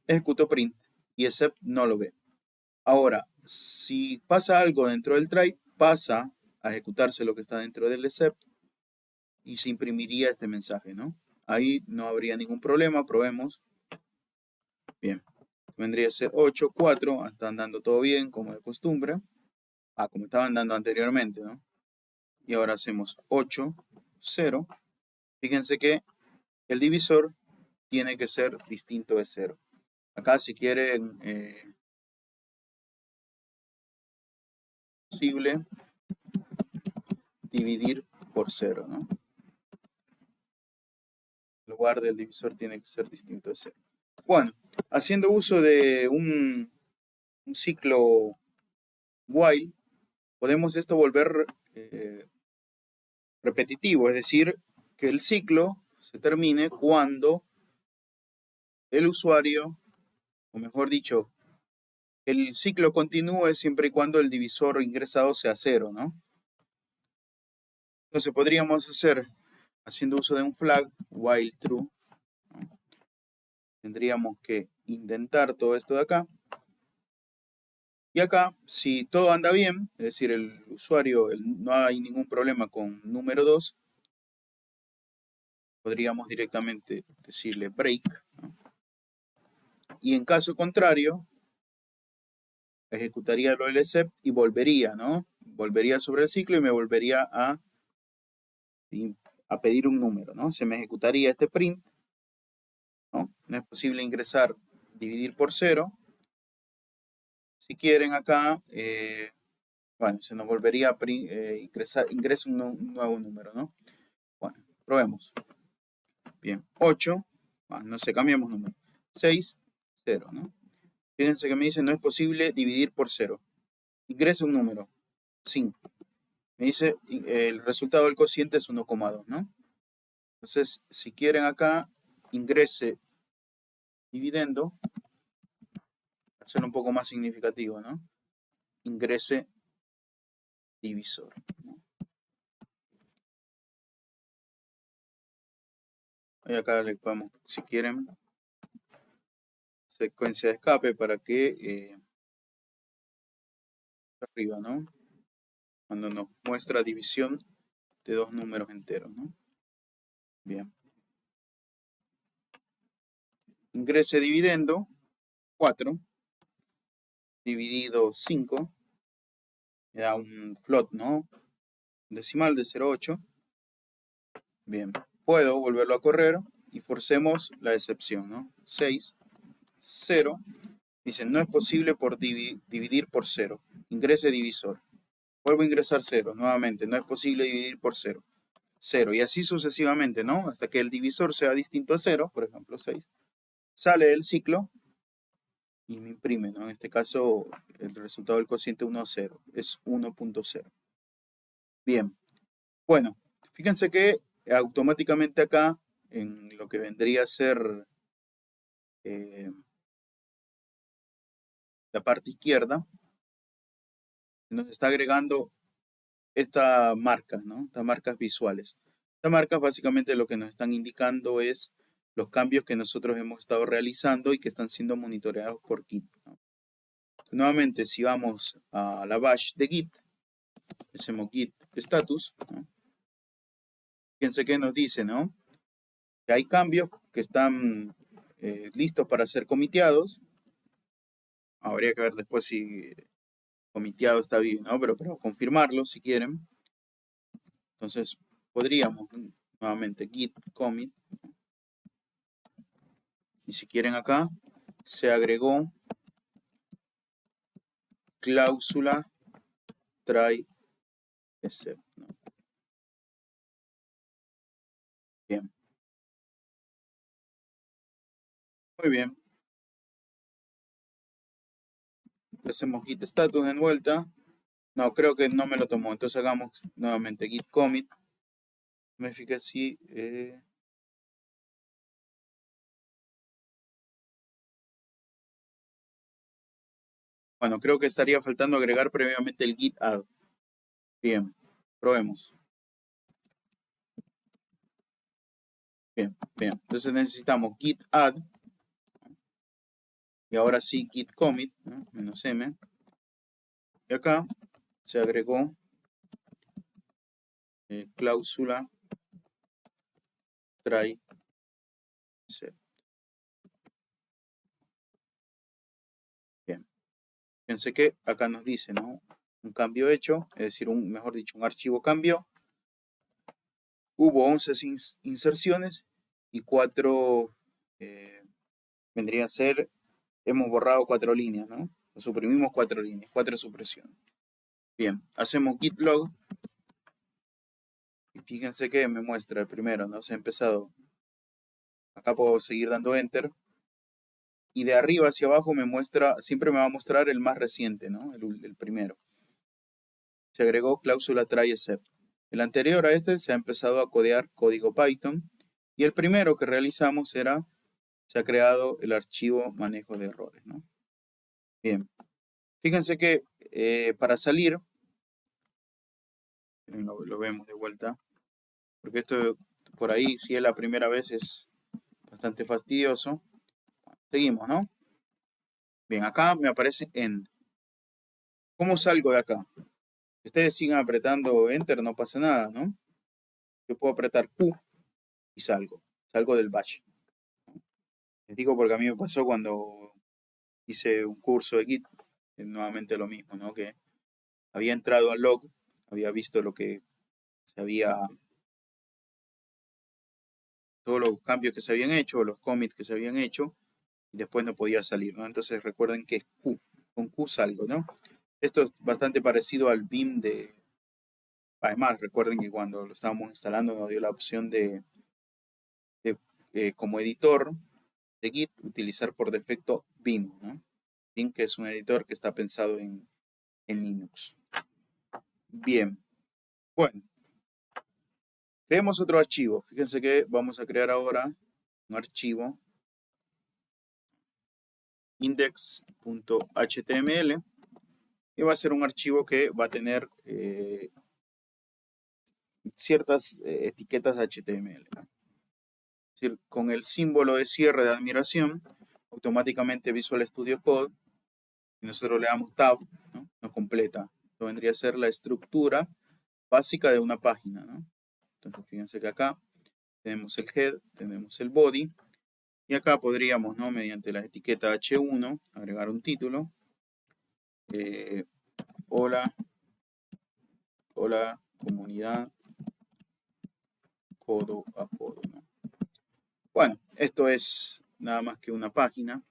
Ejecuto print y except no lo ve. Ahora, si pasa algo dentro del try, pasa a ejecutarse lo que está dentro del except y se imprimiría este mensaje, ¿no? Ahí no habría ningún problema, probemos. Bien, vendría a ser 8, 4, está andando todo bien como de costumbre. Como estaba andando anteriormente, ¿no? Y ahora hacemos 8, 0. Fíjense que el divisor tiene que ser distinto de 0. Acá si quieren, posible dividir por 0, ¿no? En lugar del divisor tiene que ser distinto de 0. Bueno, haciendo uso de un ciclo while, podemos esto volver repetitivo, es decir, que el ciclo se termine cuando el usuario, o mejor dicho, el ciclo continúe siempre y cuando el divisor ingresado sea 0, ¿no? Entonces podríamos hacer, haciendo uso de un flag, while true, ¿no? Tendríamos que indentar todo esto de acá. Y acá, si todo anda bien, es decir, el usuario, no hay ningún problema con número 2, podríamos directamente decirle break, ¿no? Y en caso contrario, ejecutaría lo del except y volvería, ¿no? Volvería sobre el ciclo y me volvería a pedir un número, ¿no? Se me ejecutaría este print, ¿no? No es posible ingresar, dividir por 0. Si quieren acá, bueno, se nos volvería a ingresa un nuevo número, ¿no? Bueno, probemos. Bien, 8, no sé, cambiamos número. 6, 0, ¿no? Fíjense que me dice no es posible dividir por 0. Ingresa un número, 5. Me dice el resultado del cociente es 1,2, ¿no? Entonces, si quieren acá, ingrese dividendo, hacer un poco más significativo, ¿no? Ingrese divisor, ¿no? Y acá le podemos, si quieren, secuencia de escape para que arriba, ¿no? cuando nos muestra división de dos números enteros, ¿no? Bien. Ingrese dividendo, 4, dividido 5, me da un float, ¿no? Decimal de 0,8. Bien, puedo volverlo a correr y forcemos la excepción, ¿no? 6, 0. Dice, no es posible por dividir por 0. Ingrese divisor. Vuelvo a ingresar 0, nuevamente, no es posible dividir por 0. 0, y así sucesivamente, ¿no? Hasta que el divisor sea distinto a 0, por ejemplo 6. Sale del ciclo y me imprime, ¿no? En este caso, el resultado del cociente 1, 0. Es 1.0. Bien. Bueno, fíjense que automáticamente acá, en lo que vendría a ser la parte izquierda, nos está agregando esta marca, ¿no? Estas marcas visuales. Estas marcas básicamente lo que nos están indicando es los cambios que nosotros hemos estado realizando y que están siendo monitoreados por Git, ¿no? Nuevamente, si vamos a la bash de Git, hacemos Git status, ¿no? Fíjense que nos dice, ¿no? Que hay cambios que están listos para ser comiteados. Habría que ver después si comiteado está bien, ¿no? Pero confirmarlo si quieren. Entonces podríamos nuevamente git commit. Y si quieren acá, se agregó cláusula try except, ¿no? Bien. Muy bien. Hacemos git status en vuelta. No, creo que no me lo tomó. Entonces hagamos nuevamente git commit. Me fijé si... Bueno, creo que estaría faltando agregar previamente el git add. Bien, probemos. Bien, bien. Entonces necesitamos git add. Y ahora sí git commit, ¿no? -m. Y acá se agregó cláusula try set. Bien. Fíjense que acá nos dice, ¿no? Un cambio hecho, es decir, mejor dicho, un archivo cambió. Hubo 11 inserciones y 4 vendría a ser, hemos borrado 4 líneas, ¿no? O suprimimos 4 líneas, 4 supresiones. Bien, hacemos git log. Y fíjense que me muestra el primero, ¿no? Se ha empezado. Acá puedo seguir dando enter. Y de arriba hacia abajo me muestra, siempre me va a mostrar el más reciente, ¿no? El primero. Se agregó cláusula try except. El anterior a este se ha empezado a codear código Python. Y el primero que realizamos se ha creado el archivo manejo de errores, ¿no? Bien. Fíjense que para salir, lo vemos de vuelta, porque esto por ahí, si es la primera vez, es bastante fastidioso. Seguimos, ¿no? Bien, acá me aparece end. ¿Cómo salgo de acá? Si ustedes sigan apretando enter, no pasa nada, ¿no? Yo puedo apretar Q y salgo. Salgo del bash. Les digo porque a mí me pasó cuando hice un curso de Git, nuevamente lo mismo, ¿no? Que había entrado al log, había visto lo que se había, todos los cambios que se habían hecho, los commits que se habían hecho, y después no podía salir, ¿no? Entonces recuerden que es Q, con Q salgo, ¿no? Esto es bastante parecido al Vim de... Además, recuerden que cuando lo estábamos instalando nos dio la opción de como editor de Git, utilizar por defecto Vim, ¿no? Vim, que es un editor que está pensado en Linux. Bien, bueno. Creemos otro archivo. Fíjense que vamos a crear ahora un archivo index.html y va a ser un archivo que va a tener ciertas etiquetas HTML, ¿no? Es decir, con el símbolo de cierre de admiración, automáticamente Visual Studio Code, si nosotros le damos tab, ¿no? Nos completa Esto vendría a ser la estructura básica de una página, ¿no? Entonces, fíjense que acá tenemos el head, tenemos el body, y acá podríamos, ¿no?, mediante la etiqueta H1, agregar un título. Hola comunidad codo a codo, ¿no? Bueno, esto es nada más que una página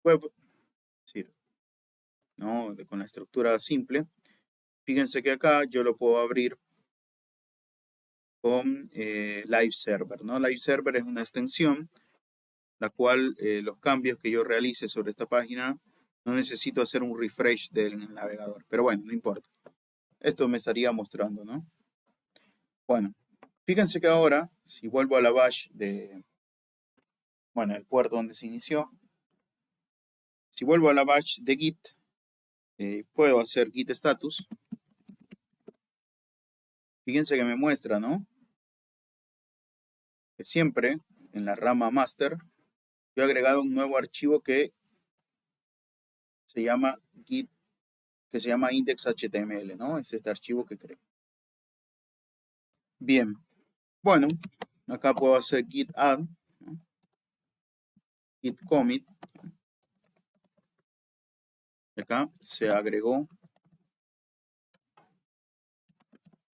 web, es decir, ¿no?, con la estructura simple. Fíjense que acá yo lo puedo abrir con Live Server, ¿no? Live Server es una extensión la cual los cambios que yo realice sobre esta página no necesito hacer un refresh del navegador, pero bueno, no importa. Esto me estaría mostrando, ¿no? Bueno, fíjense que ahora, si vuelvo a la bash de, bueno, el puerto donde se inició, si vuelvo a la bash de Git, puedo hacer Git status. Fíjense que me muestra, ¿no?, que siempre en la rama master yo he agregado un nuevo archivo que se llama Git, que se llama index.html, ¿no? Es este archivo que creé. Bien, bueno, acá puedo hacer git add, ¿no?, git commit. Acá se agregó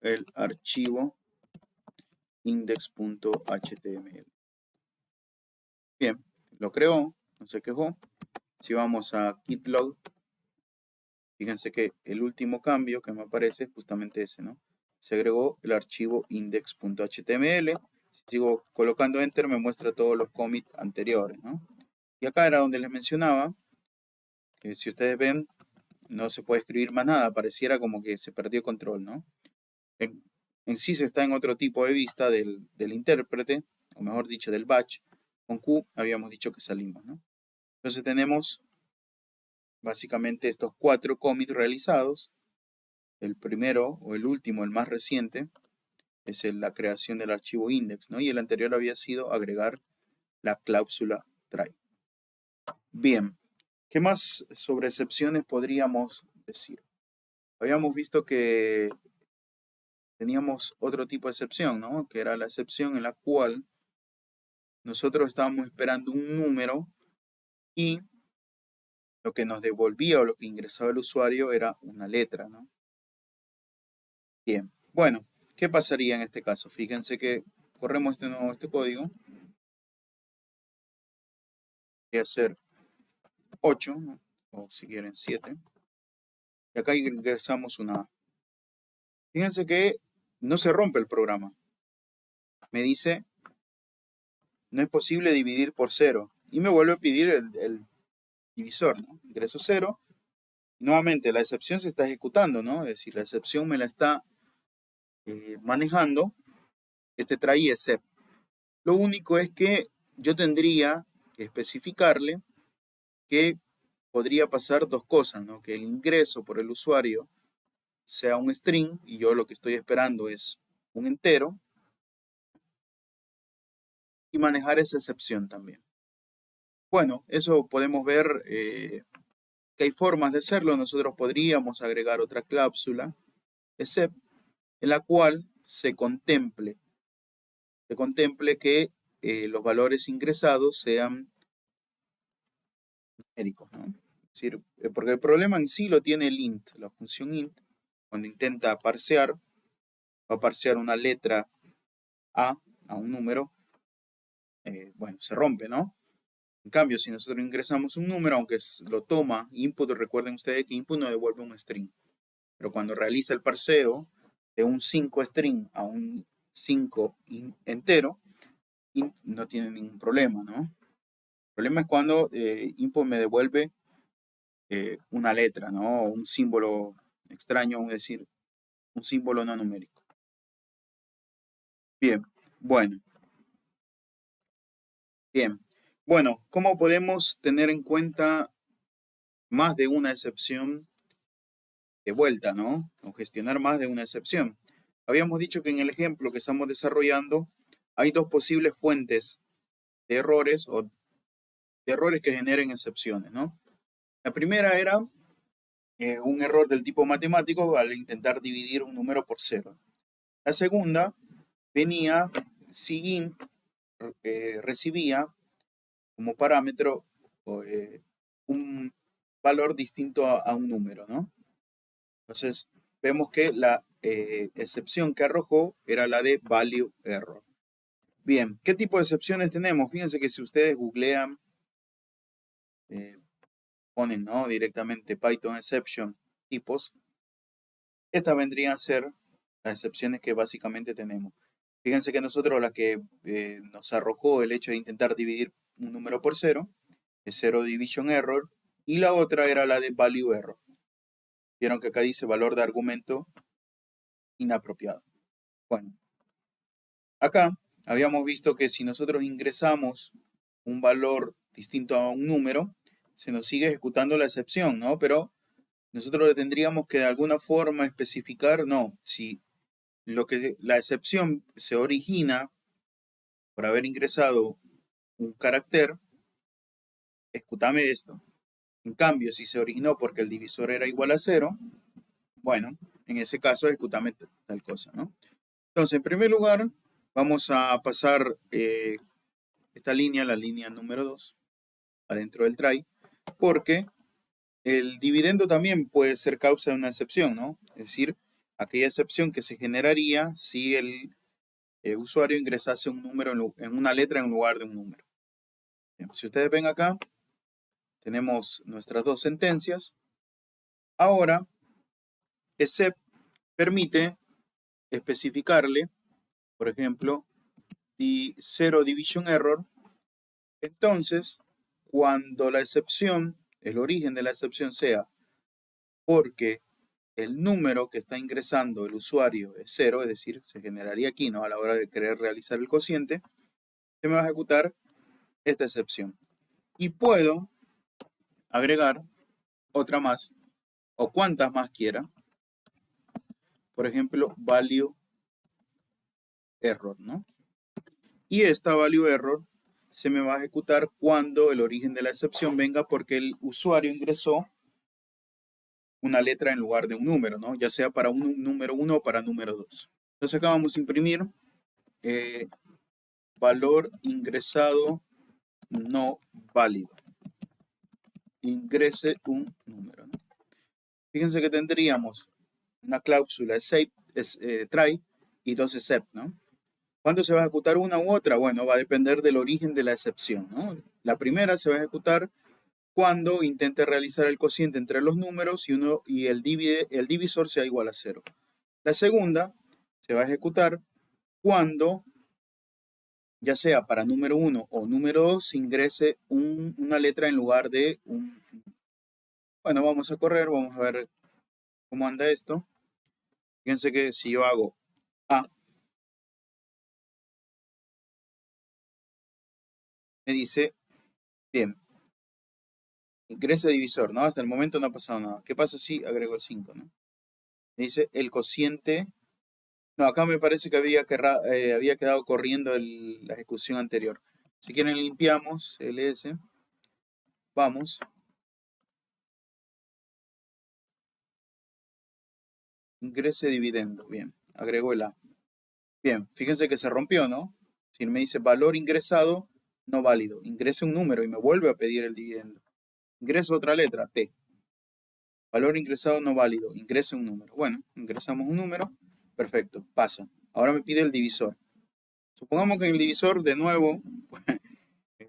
el archivo index.html. Bien, lo creó, no se quejó. Si vamos a git log, fíjense que el último cambio que me aparece es justamente ese, ¿no? Se agregó el archivo index.html. Si sigo colocando enter, me muestra todos los commits anteriores, ¿no? Y acá era donde les mencionaba que, si ustedes ven, no se puede escribir más nada. Pareciera como que se perdió control, ¿no? En sí se está en otro tipo de vista del intérprete, o mejor dicho, del batch. Con Q habíamos dicho que salimos, ¿no? Entonces tenemos básicamente estos 4 commits realizados. El primero o el último, el más reciente, es la creación del archivo index, ¿no? Y el anterior había sido agregar la cláusula try. Bien, ¿qué más sobre excepciones podríamos decir? Habíamos visto que teníamos otro tipo de excepción, ¿no?, que era la excepción en la cual nosotros estábamos esperando un número y lo que nos devolvía o lo que ingresaba el usuario era una letra, ¿no? Bien, bueno, ¿qué pasaría en este caso? Fíjense que corremos este código. Voy a hacer 8, ¿no?, o si quieren 7. Y acá ingresamos una A. Fíjense que no se rompe el programa. Me dice, no es posible dividir por 0. Y me vuelve a pedir el divisor, ¿no? Ingreso 0. Nuevamente, la excepción se está ejecutando, ¿no? Es decir, la excepción me la está manejando este try except. Lo único es que yo tendría que especificarle que podría pasar dos cosas, ¿no? Que el ingreso por el usuario sea un string y yo lo que estoy esperando es un entero, y manejar esa excepción también. Bueno, eso podemos ver que hay formas de hacerlo. Nosotros podríamos agregar otra cláusula except en la cual se contemple que los valores ingresados sean numéricos, ¿no? Es decir, porque el problema en sí lo tiene el int, la función int. Cuando intenta parsear, va a parsear una letra a un número, bueno, se rompe, ¿no? En cambio, si nosotros ingresamos un número, aunque lo toma input, recuerden ustedes que input no devuelve un string, pero cuando realiza el parseo de un 5 string a un 5 entero, int no tiene ningún problema, ¿no? El problema es cuando input me devuelve una letra, ¿no? O un símbolo extraño, es decir, un símbolo no numérico. Bien, bueno. Bien, bueno, ¿cómo podemos tener en cuenta más de una excepción de vuelta, ¿no? O gestionar más de una excepción. Habíamos dicho que en el ejemplo que estamos desarrollando hay dos posibles fuentes de errores o de errores que generen excepciones, ¿no? La primera era un error del tipo matemático al intentar dividir un número por 0. La segunda venía si int recibía como parámetro un valor distinto a un número, ¿no? Entonces, vemos que la excepción que arrojó era la de value error. Bien, ¿qué tipo de excepciones tenemos? Fíjense que si ustedes googlean, ponen, ¿no?, directamente Python exception tipos, estas vendrían a ser las excepciones que básicamente tenemos. Fíjense que nosotros la que nos arrojó el hecho de intentar dividir un número por 0 es zero division error, y la otra era la de value error. Vieron que acá dice valor de argumento inapropiado. Bueno, acá habíamos visto que si nosotros ingresamos un valor distinto a un número, se nos sigue ejecutando la excepción, ¿no? Pero nosotros le tendríamos que de alguna forma especificar, no, si la excepción se origina por haber ingresado un carácter, ejecútame esto. En cambio, si se originó porque el divisor era igual a 0, bueno, en ese caso ejecútame tal cosa, ¿no? Entonces, en primer lugar, vamos a pasar esta línea, la línea número 2, adentro del try, porque el dividendo también puede ser causa de una excepción, ¿no? Es decir, aquella excepción que se generaría si el usuario ingresase un número en una letra en lugar de un número. Bien, si ustedes ven acá, tenemos nuestras dos sentencias. Ahora, except permite especificarle, por ejemplo, zero division error. Entonces, cuando la excepción, el origen de la excepción sea porque el número que está ingresando el usuario es 0, es decir, se generaría aquí, ¿no?, a la hora de querer realizar el cociente, se me va a ejecutar esta excepción. Y puedo agregar otra más, o cuantas más quiera. Por ejemplo, value error, ¿no? Y esta value error se me va a ejecutar cuando el origen de la excepción venga porque el usuario ingresó una letra en lugar de un número, ¿no? Ya sea para un número 1 o para número 2. Entonces acá vamos a imprimir valor ingresado no válido. Ingrese un número, ¿no? Fíjense que tendríamos una cláusula try y dos except, ¿no? ¿Cuándo se va a ejecutar una u otra? Bueno, va a depender del origen de la excepción, ¿no? La primera se va a ejecutar cuando intente realizar el cociente entre los números y el divisor sea igual a 0. La segunda se va a ejecutar cuando, ya sea para número 1 o número 2, se ingrese una letra en lugar de un... Bueno, vamos a correr, vamos a ver cómo anda esto. Fíjense que si yo hago A, me dice, bien, ingrese divisor, ¿no? Hasta el momento no ha pasado nada. ¿Qué pasa si agrego el 5, ¿no? Me dice el cociente. No, acá me parece que había quedado corriendo la ejecución anterior. Si quieren limpiamos ls. Vamos. Ingrese dividendo. Bien, agrego el A. Bien, fíjense que se rompió, ¿no? Si me dice valor ingresado, no válido. Ingrese un número y me vuelve a pedir el dividendo. Ingreso otra letra, T. Valor ingresado no válido. Ingrese un número. Bueno, ingresamos un número. Perfecto, pasa. Ahora me pide el divisor. Supongamos que en el divisor, de nuevo,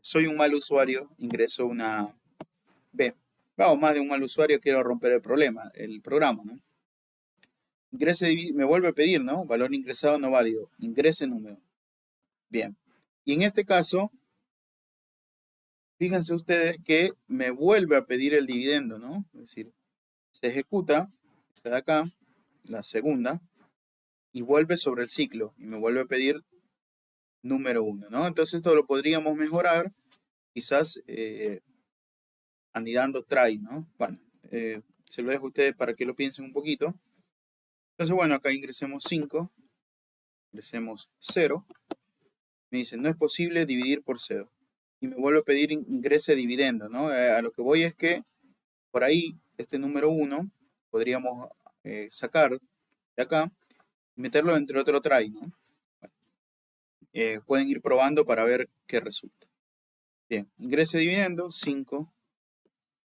soy un mal usuario, ingreso una B. Vamos, más de un mal usuario, quiero romper el programa, ¿no? Ingrese, me vuelve a pedir, ¿no? Valor ingresado no válido. Ingrese número. Bien. Y en este caso, fíjense ustedes que me vuelve a pedir el dividendo, ¿no? Es decir, se ejecuta, esta de acá, la segunda, y vuelve sobre el ciclo, y me vuelve a pedir número 1, ¿no? Entonces esto lo podríamos mejorar, quizás anidando try, ¿no? Bueno, se lo dejo a ustedes para que lo piensen un poquito. Entonces, bueno, acá ingresemos 5, ingresemos 0. Me dice, no es posible dividir por 0. Y me vuelve a pedir ingrese dividendo, ¿no? A lo que voy es que por ahí este número 1 podríamos sacar de acá y meterlo dentro de otro try, ¿no? Pueden ir probando para ver qué resulta. Bien, ingreso dividendo, 5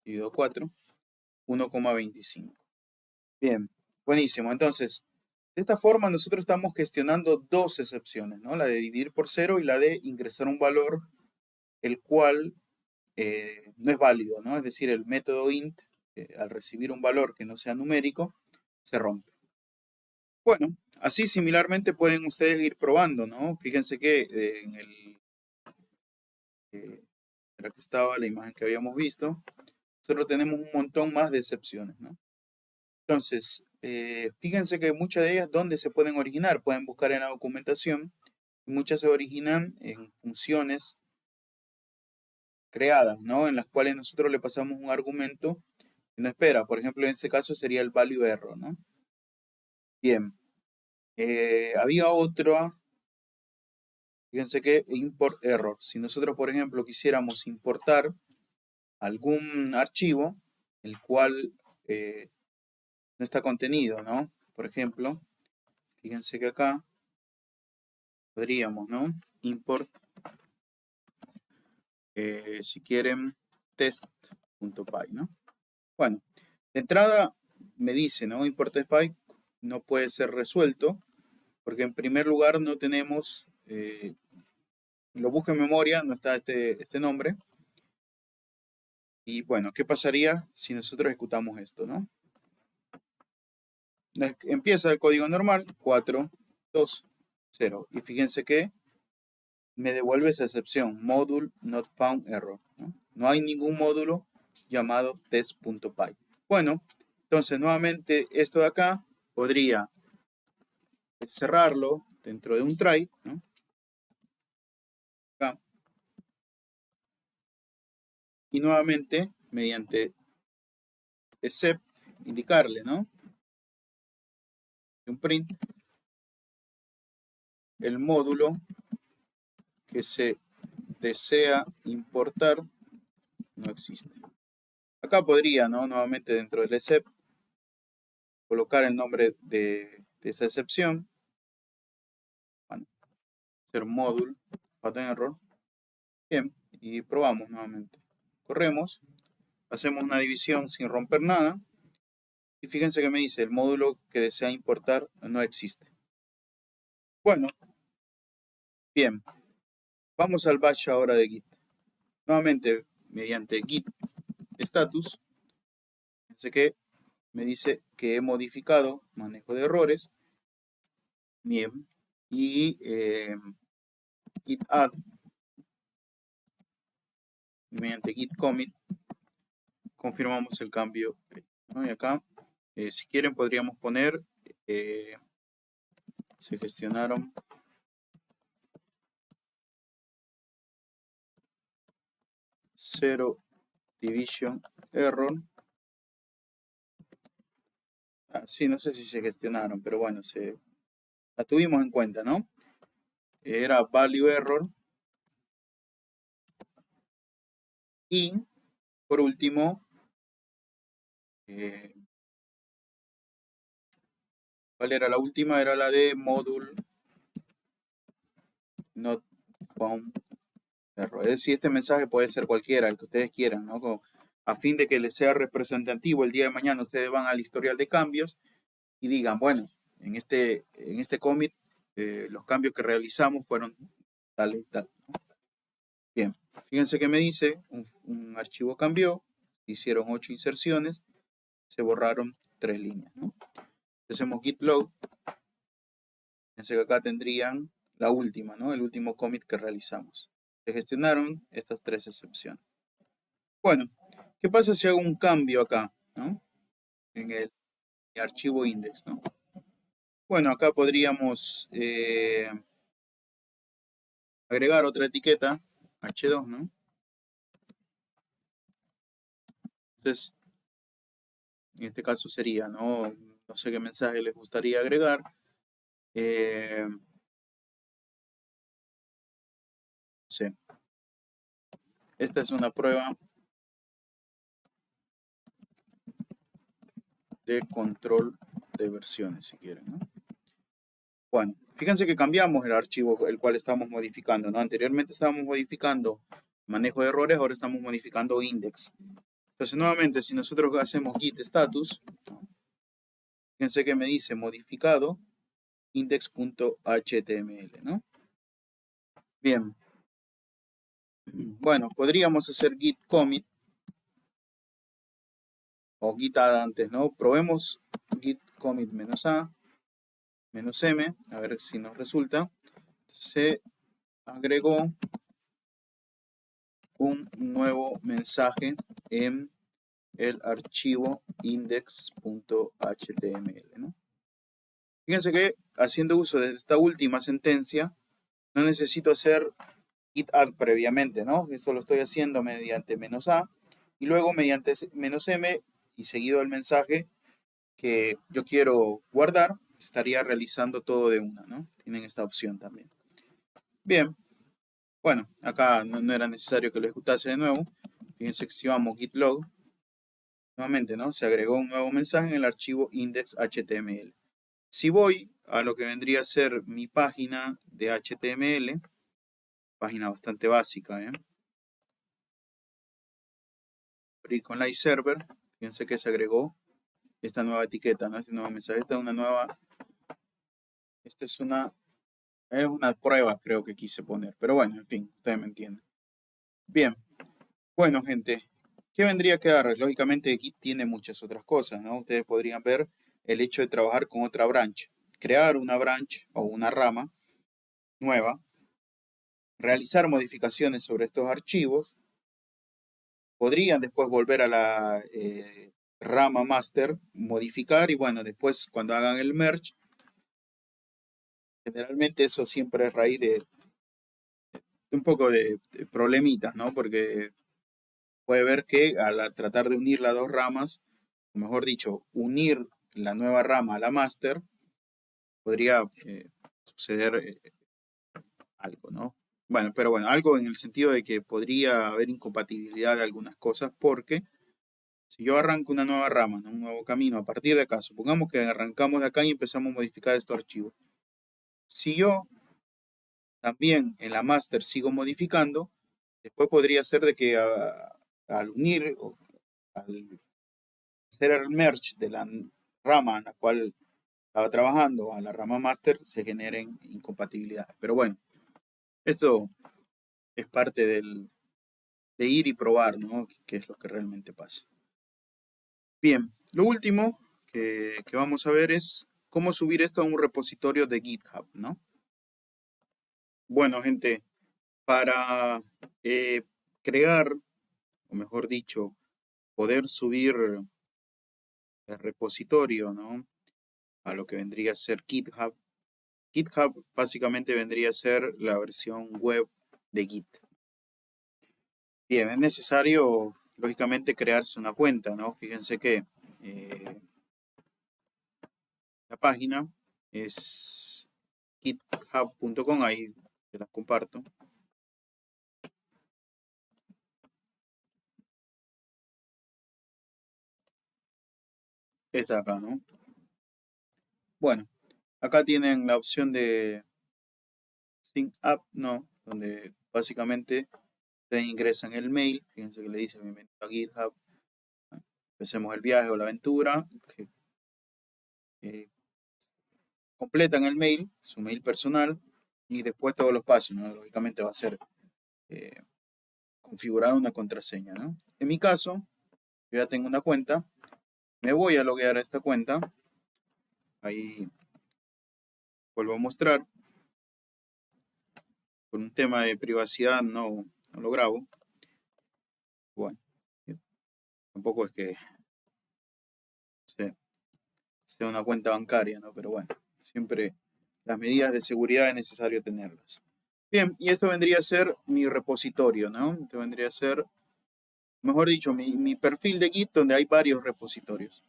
dividido 4, 1,25. Bien, buenísimo. Entonces, de esta forma nosotros estamos gestionando dos excepciones, ¿no? La de dividir por 0 y la de ingresar un valor el cual no es válido, ¿no? Es decir, el método int, al recibir un valor que no sea numérico, se rompe. Bueno, así similarmente pueden ustedes ir probando, ¿no? Fíjense que en el... era que estaba la imagen que habíamos visto, nosotros tenemos un montón más de excepciones, ¿no? Entonces, fíjense que muchas de ellas, ¿dónde se pueden originar? Pueden buscar en la documentación. Muchas se originan en funciones creadas, ¿no? En las cuales nosotros le pasamos un argumento que no espera. Por ejemplo, en este caso sería el value error, ¿no? Bien. Había otra, fíjense que import error. Si nosotros, por ejemplo, quisiéramos importar algún archivo, el cual no está contenido, ¿no? Por ejemplo, fíjense que acá podríamos, ¿no? Import, si quieren, test.py, ¿no? Bueno, de entrada me dice, ¿no? Import test.py no puede ser resuelto porque en primer lugar no tenemos, lo busco en memoria, no está este nombre. Y bueno, ¿qué pasaría si nosotros ejecutamos esto, no? Empieza el código normal, 4, 2, 0. Y fíjense que me devuelve esa excepción, module not found error. No hay ningún módulo llamado test.py. Bueno, entonces nuevamente esto de acá podría cerrarlo dentro de un try, ¿no? Acá. Y nuevamente, mediante except, indicarle, ¿no? Un print, el módulo que se desea importar no existe. Acá podría, ¿no? Nuevamente dentro del except, colocar el nombre de esa excepción. Bueno, hacer módulo, pattern error. Bien, y probamos nuevamente. Corremos, hacemos una división sin romper nada. Y fíjense que me dice, el módulo que desea importar no existe. Bueno, bien. Vamos al bash ahora de Git. Nuevamente, mediante Git status, fíjense que me dice que he modificado manejo de errores. Bien. Y git add, mediante git commit, confirmamos el cambio, ¿no? Y acá, si quieren, podríamos poner, se gestionaron zero division error. Sí, no sé si se gestionaron, pero bueno, la tuvimos en cuenta, ¿no? Era value error. Y, por último, ¿cuál era la última? Era la de module not found error. Es decir, este mensaje puede ser cualquiera, el que ustedes quieran, ¿no? A fin de que les sea representativo el día de mañana, ustedes van al historial de cambios y digan, bueno, en este commit, los cambios que realizamos fueron tal y tal, ¿no? Bien, fíjense que me dice, un archivo cambió, hicieron 8 inserciones, se borraron 3 líneas, ¿no? Hacemos git log. Fíjense que acá tendrían la última, ¿no? El último commit que realizamos. Se gestionaron estas 3 excepciones. Bueno, ¿qué pasa si hago un cambio acá, ¿no? En el archivo index, ¿no? Bueno, acá podríamos agregar otra etiqueta, h2, ¿no? Entonces, en este caso sería, ¿no? No sé qué mensaje les gustaría agregar. Sí. Esta es una prueba de control de versiones, si quieren, ¿no? Bueno, fíjense que cambiamos el archivo el cual estamos modificando, ¿no? Anteriormente estábamos modificando manejo de errores, ahora estamos modificando index. Entonces, nuevamente, si nosotros hacemos git status, fíjense que me dice modificado index.html, ¿no? Bien. Bueno, podríamos hacer git commit o git add antes, ¿no? Probemos git commit -a, -m, a ver si nos resulta. Se agregó un nuevo mensaje en el archivo index.html, ¿no? Fíjense que haciendo uso de esta última sentencia, no necesito hacer git add previamente, ¿no? Esto lo estoy haciendo mediante -a y luego mediante -m y seguido el mensaje que yo quiero guardar, estaría realizando todo de una, ¿no? Tienen esta opción también. Bien, bueno, acá no era necesario que lo ejecutase de nuevo. Fíjense que si vamos git log, nuevamente, ¿no? Se agregó un nuevo mensaje en el archivo index.html. Si voy a lo que vendría a ser mi página de HTML, página bastante básica, ¿eh? Abrir con Live Server, fíjense que se agregó esta nueva etiqueta, ¿no? Este nuevo mensaje, esta es una prueba, creo que quise poner, pero bueno, en fin, ustedes me entienden. Bien, bueno, gente, ¿qué vendría a quedar? Lógicamente Git tiene muchas otras cosas, ¿no? Ustedes podrían ver el hecho de trabajar con otra branch, crear una branch o una rama nueva, realizar modificaciones sobre estos archivos, podrían después volver a la rama master, modificar y bueno, después cuando hagan el merge, generalmente eso siempre es raíz de un poco de problemitas, ¿no? Porque puede ver que al tratar de unir las dos ramas, o mejor dicho, unir la nueva rama a la master, podría suceder algo, ¿no? Bueno, pero bueno, algo en el sentido de que podría haber incompatibilidad de algunas cosas porque si yo arranco una nueva rama, ¿no? Un nuevo camino a partir de acá, supongamos que arrancamos de acá y empezamos a modificar estos archivos. Si yo también en la master sigo modificando, después podría ser de que al unir o al hacer el merge de la rama en la cual estaba trabajando a la rama master se generen incompatibilidades. Pero bueno, esto es parte de ir y probar, ¿no? ¿Qué es lo que realmente pasa? Bien, lo último que vamos a ver es cómo subir esto a un repositorio de GitHub, ¿no? Bueno, gente, para crear, o mejor dicho, poder subir el repositorio, ¿no? A lo que vendría a ser GitHub. GitHub básicamente vendría a ser la versión web de Git. Bien, es necesario, lógicamente, crearse una cuenta, ¿no? Fíjense que la página es github.com, ahí se las comparto. Esta de acá, ¿no? Bueno, acá tienen la opción de Sync Up, ¿no? Donde básicamente ustedes ingresan el mail, fíjense que le dice bienvenido a GitHub. Empecemos el viaje o la aventura. Completan el mail, su mail personal, y después todos los pasos, ¿no? Lógicamente va a ser configurar una contraseña, ¿no? En mi caso, yo ya tengo una cuenta, me voy a loguear a esta cuenta, ahí vuelvo a mostrar, por un tema de privacidad no lo grabo, bueno, tampoco es que sea una cuenta bancaria, ¿no? Pero bueno, siempre las medidas de seguridad es necesario tenerlas. Bien, y esto vendría a ser mi repositorio, ¿no? Esto vendría a ser, mejor dicho, mi perfil de Git donde hay varios repositorios.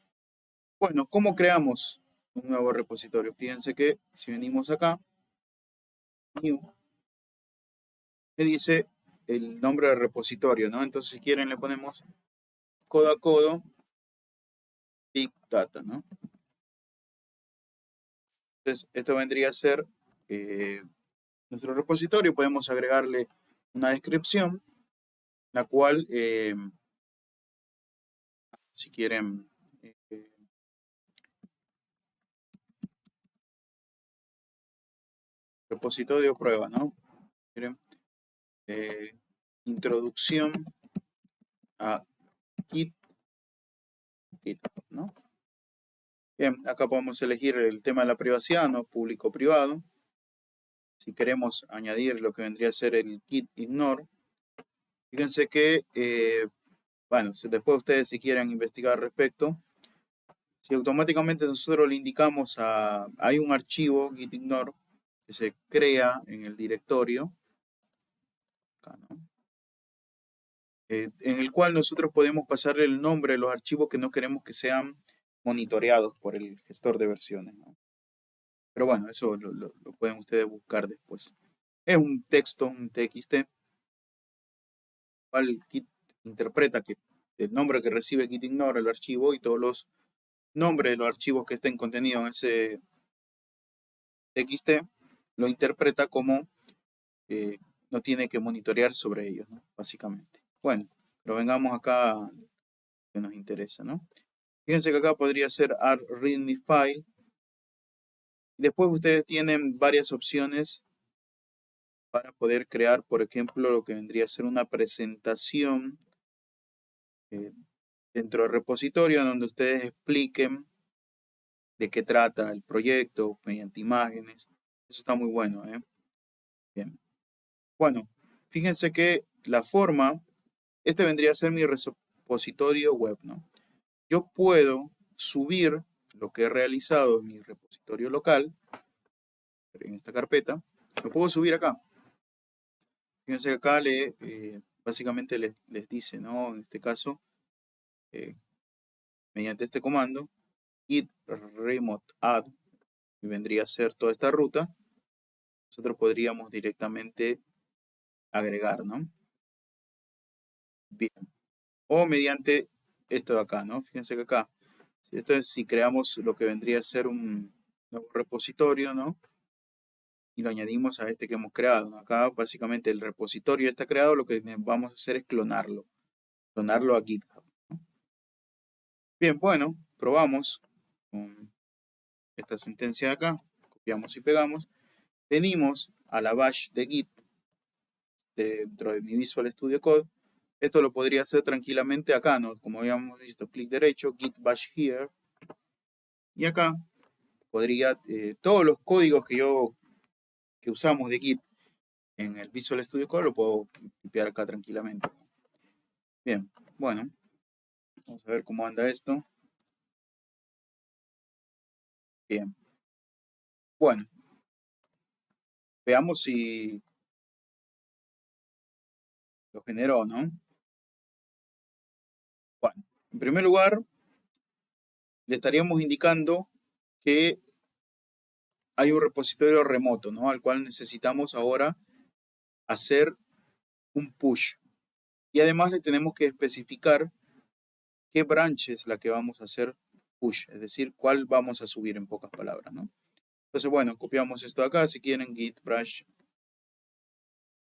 Bueno, ¿cómo creamos un nuevo repositorio? Fíjense que si venimos acá, New, me dice el nombre del repositorio, ¿no? Entonces, si quieren, le ponemos codo a codo Big Data, ¿no? Entonces, esto vendría a ser nuestro repositorio. Podemos agregarle una descripción, la cual, si quieren, repositorio prueba, ¿no? Miren, introducción a GitHub, ¿no? Bien, acá podemos elegir el tema de la privacidad, ¿no? Público-privado. Si queremos añadir lo que vendría a ser el git ignore, fíjense que, bueno, después ustedes si quieren investigar al respecto, si automáticamente nosotros le indicamos hay un archivo git ignore que se crea en el directorio, acá, ¿no? En el cual nosotros podemos pasarle el nombre de los archivos que no queremos que sean monitoreados por el gestor de versiones, ¿no? Pero bueno, eso lo pueden ustedes buscar después. Es un texto, un TXT, cual Git interpreta que el nombre que recibe Git ignore el archivo y todos los nombres de los archivos que estén contenidos en ese TXT lo interpreta como no tiene que monitorear sobre ellos, ¿no? Básicamente. Bueno, pero vengamos acá a lo que nos interesa, ¿no? Fíjense que acá podría ser add readme file. Después ustedes tienen varias opciones para poder crear, por ejemplo, lo que vendría a ser una presentación dentro del repositorio donde ustedes expliquen de qué trata el proyecto mediante imágenes. Eso está muy bueno, ¿eh? Bien. Bueno, fíjense que la forma, este vendría a ser mi repositorio web, ¿no? Yo puedo subir lo que he realizado en mi repositorio local, en esta carpeta, lo puedo subir acá. Fíjense que acá básicamente les dice, ¿no? En este caso, mediante este comando, git remote add, y vendría a ser toda esta ruta, nosotros podríamos directamente agregar, ¿no? Bien. O mediante esto de acá, ¿no? Fíjense que acá, esto es si creamos lo que vendría a ser un nuevo repositorio, ¿no? Y lo añadimos a este que hemos creado, ¿no? Acá básicamente el repositorio está creado, lo que vamos a hacer es clonarlo a GitHub, ¿no? Bien, bueno, probamos con esta sentencia de acá, copiamos y pegamos, venimos a la bash de Git dentro de mi Visual Studio Code. Esto lo podría hacer tranquilamente acá, ¿no? Como habíamos visto, clic derecho, git bash here. Y acá podría, todos los códigos que usamos de Git en el Visual Studio Code lo puedo copiar acá tranquilamente. Bien, bueno, vamos a ver cómo anda esto. Bien. Bueno, veamos si lo generó, ¿no? Bueno, en primer lugar, le estaríamos indicando que hay un repositorio remoto, ¿no? Al cual necesitamos ahora hacer un push. Y además le tenemos que especificar qué branch es la que vamos a hacer push, es decir, cuál vamos a subir en pocas palabras, ¿no? Entonces, bueno, copiamos esto de acá, si quieren, git branch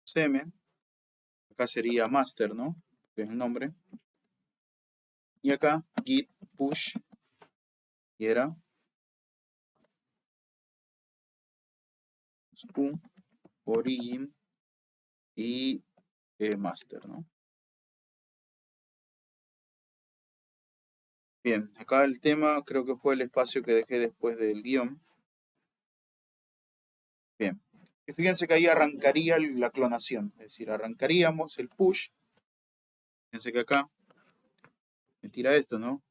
cm, acá sería master, ¿no? Que es el nombre. Y acá git push, y era origin y master, ¿no? Bien, acá el tema creo que fue el espacio que dejé después del guión. Bien, y fíjense que ahí arrancaría la clonación, es decir, arrancaríamos el push. Fíjense que acá me tira esto, ¿no?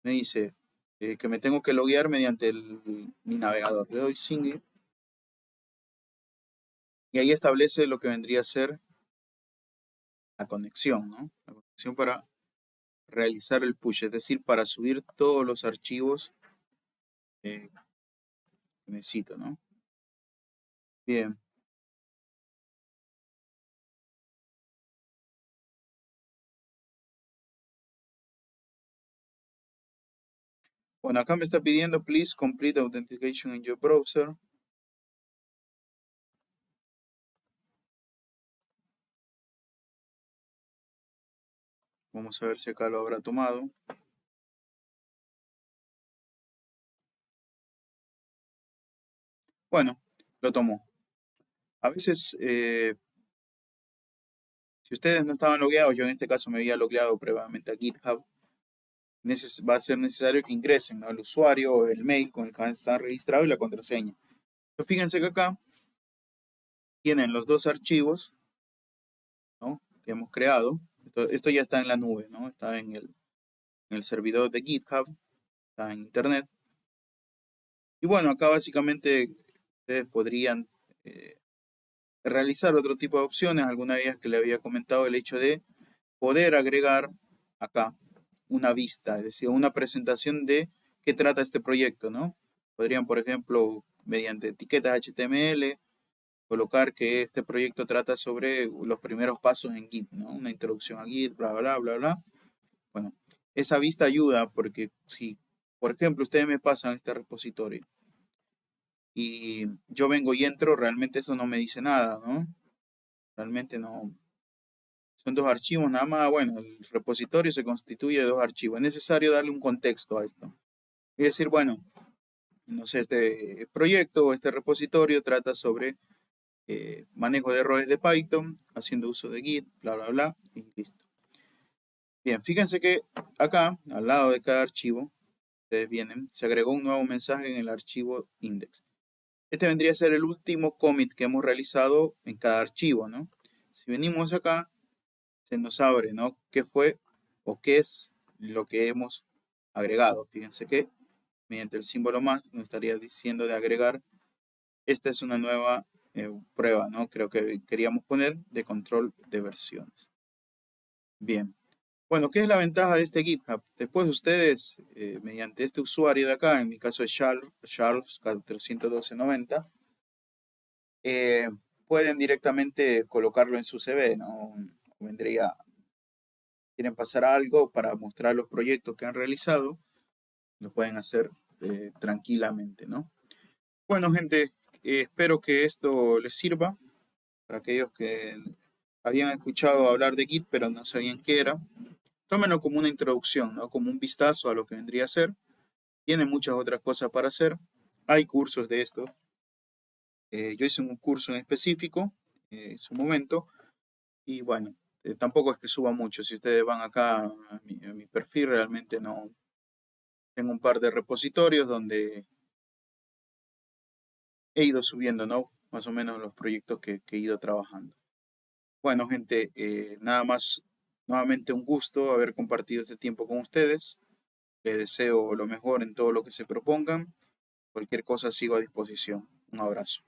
Me dice que me tengo que loguear mediante mi navegador. Le doy Sing y ahí establece lo que vendría a ser la conexión, ¿no? La conexión para realizar el push, es decir, para subir todos los archivos que necesito, ¿no? Bien. Bueno, acá me está pidiendo, please complete authentication in your browser. Vamos a ver si acá lo habrá tomado. Bueno, lo tomó. A veces, si ustedes no estaban logueados, yo en este caso me había logueado previamente a GitHub, va a ser necesario que ingresen, ¿no?, el usuario, el mail con el que están registrados y la contraseña. Pero fíjense que acá tienen los dos archivos, ¿no?, que hemos creado. Esto ya está en la nube, ¿no? Está en el servidor de GitHub, está en internet. Y bueno, acá básicamente ustedes podrían realizar otro tipo de opciones. Alguna vez que le había comentado el hecho de poder agregar acá una vista, es decir, una presentación de qué trata este proyecto, ¿no? Podrían, por ejemplo, mediante etiquetas HTML, colocar que este proyecto trata sobre los primeros pasos en Git, ¿no? Una introducción a Git, bla, bla, bla, bla. Bueno, esa vista ayuda porque si, por ejemplo, ustedes me pasan este repositorio y yo vengo y entro, realmente eso no me dice nada, ¿no? Realmente no. Son dos archivos nada más. Bueno, el repositorio se constituye de dos archivos. Es necesario darle un contexto a esto. Es decir, bueno, no sé, este proyecto, este repositorio trata sobre manejo de errores de Python, haciendo uso de Git, bla, bla, bla, y listo. Bien, fíjense que acá, al lado de cada archivo, ustedes vienen, se agregó un nuevo mensaje en el archivo index. Este vendría a ser el último commit que hemos realizado en cada archivo, ¿no? Si venimos acá, se nos abre, ¿no?, qué fue o qué es lo que hemos agregado. Fíjense que mediante el símbolo más nos estaría diciendo de agregar. Esta es una nueva prueba, ¿no? Creo que queríamos poner de control de versiones. Bien. Bueno, ¿qué es la ventaja de este GitHub? Después ustedes, mediante este usuario de acá, en mi caso es Charles 41290, pueden directamente colocarlo en su CV, ¿no? Vendría, quieren pasar algo para mostrar los proyectos que han realizado, lo pueden hacer tranquilamente, ¿no? Bueno, gente, espero que esto les sirva para aquellos que habían escuchado hablar de Git pero no sabían qué era. Tómenlo como una introducción, ¿no?, como un vistazo a lo que vendría a ser. Tiene muchas otras cosas para hacer. Hay cursos de esto. Yo hice un curso en específico en su momento. Y bueno, tampoco es que suba mucho. Si ustedes van acá a mi perfil, realmente no. Tengo un par de repositorios donde he ido subiendo, ¿no?, más o menos los proyectos que he ido trabajando. Bueno, gente, nada más, nuevamente un gusto haber compartido este tiempo con ustedes. Les deseo lo mejor en todo lo que se propongan. Cualquier cosa sigo a disposición. Un abrazo.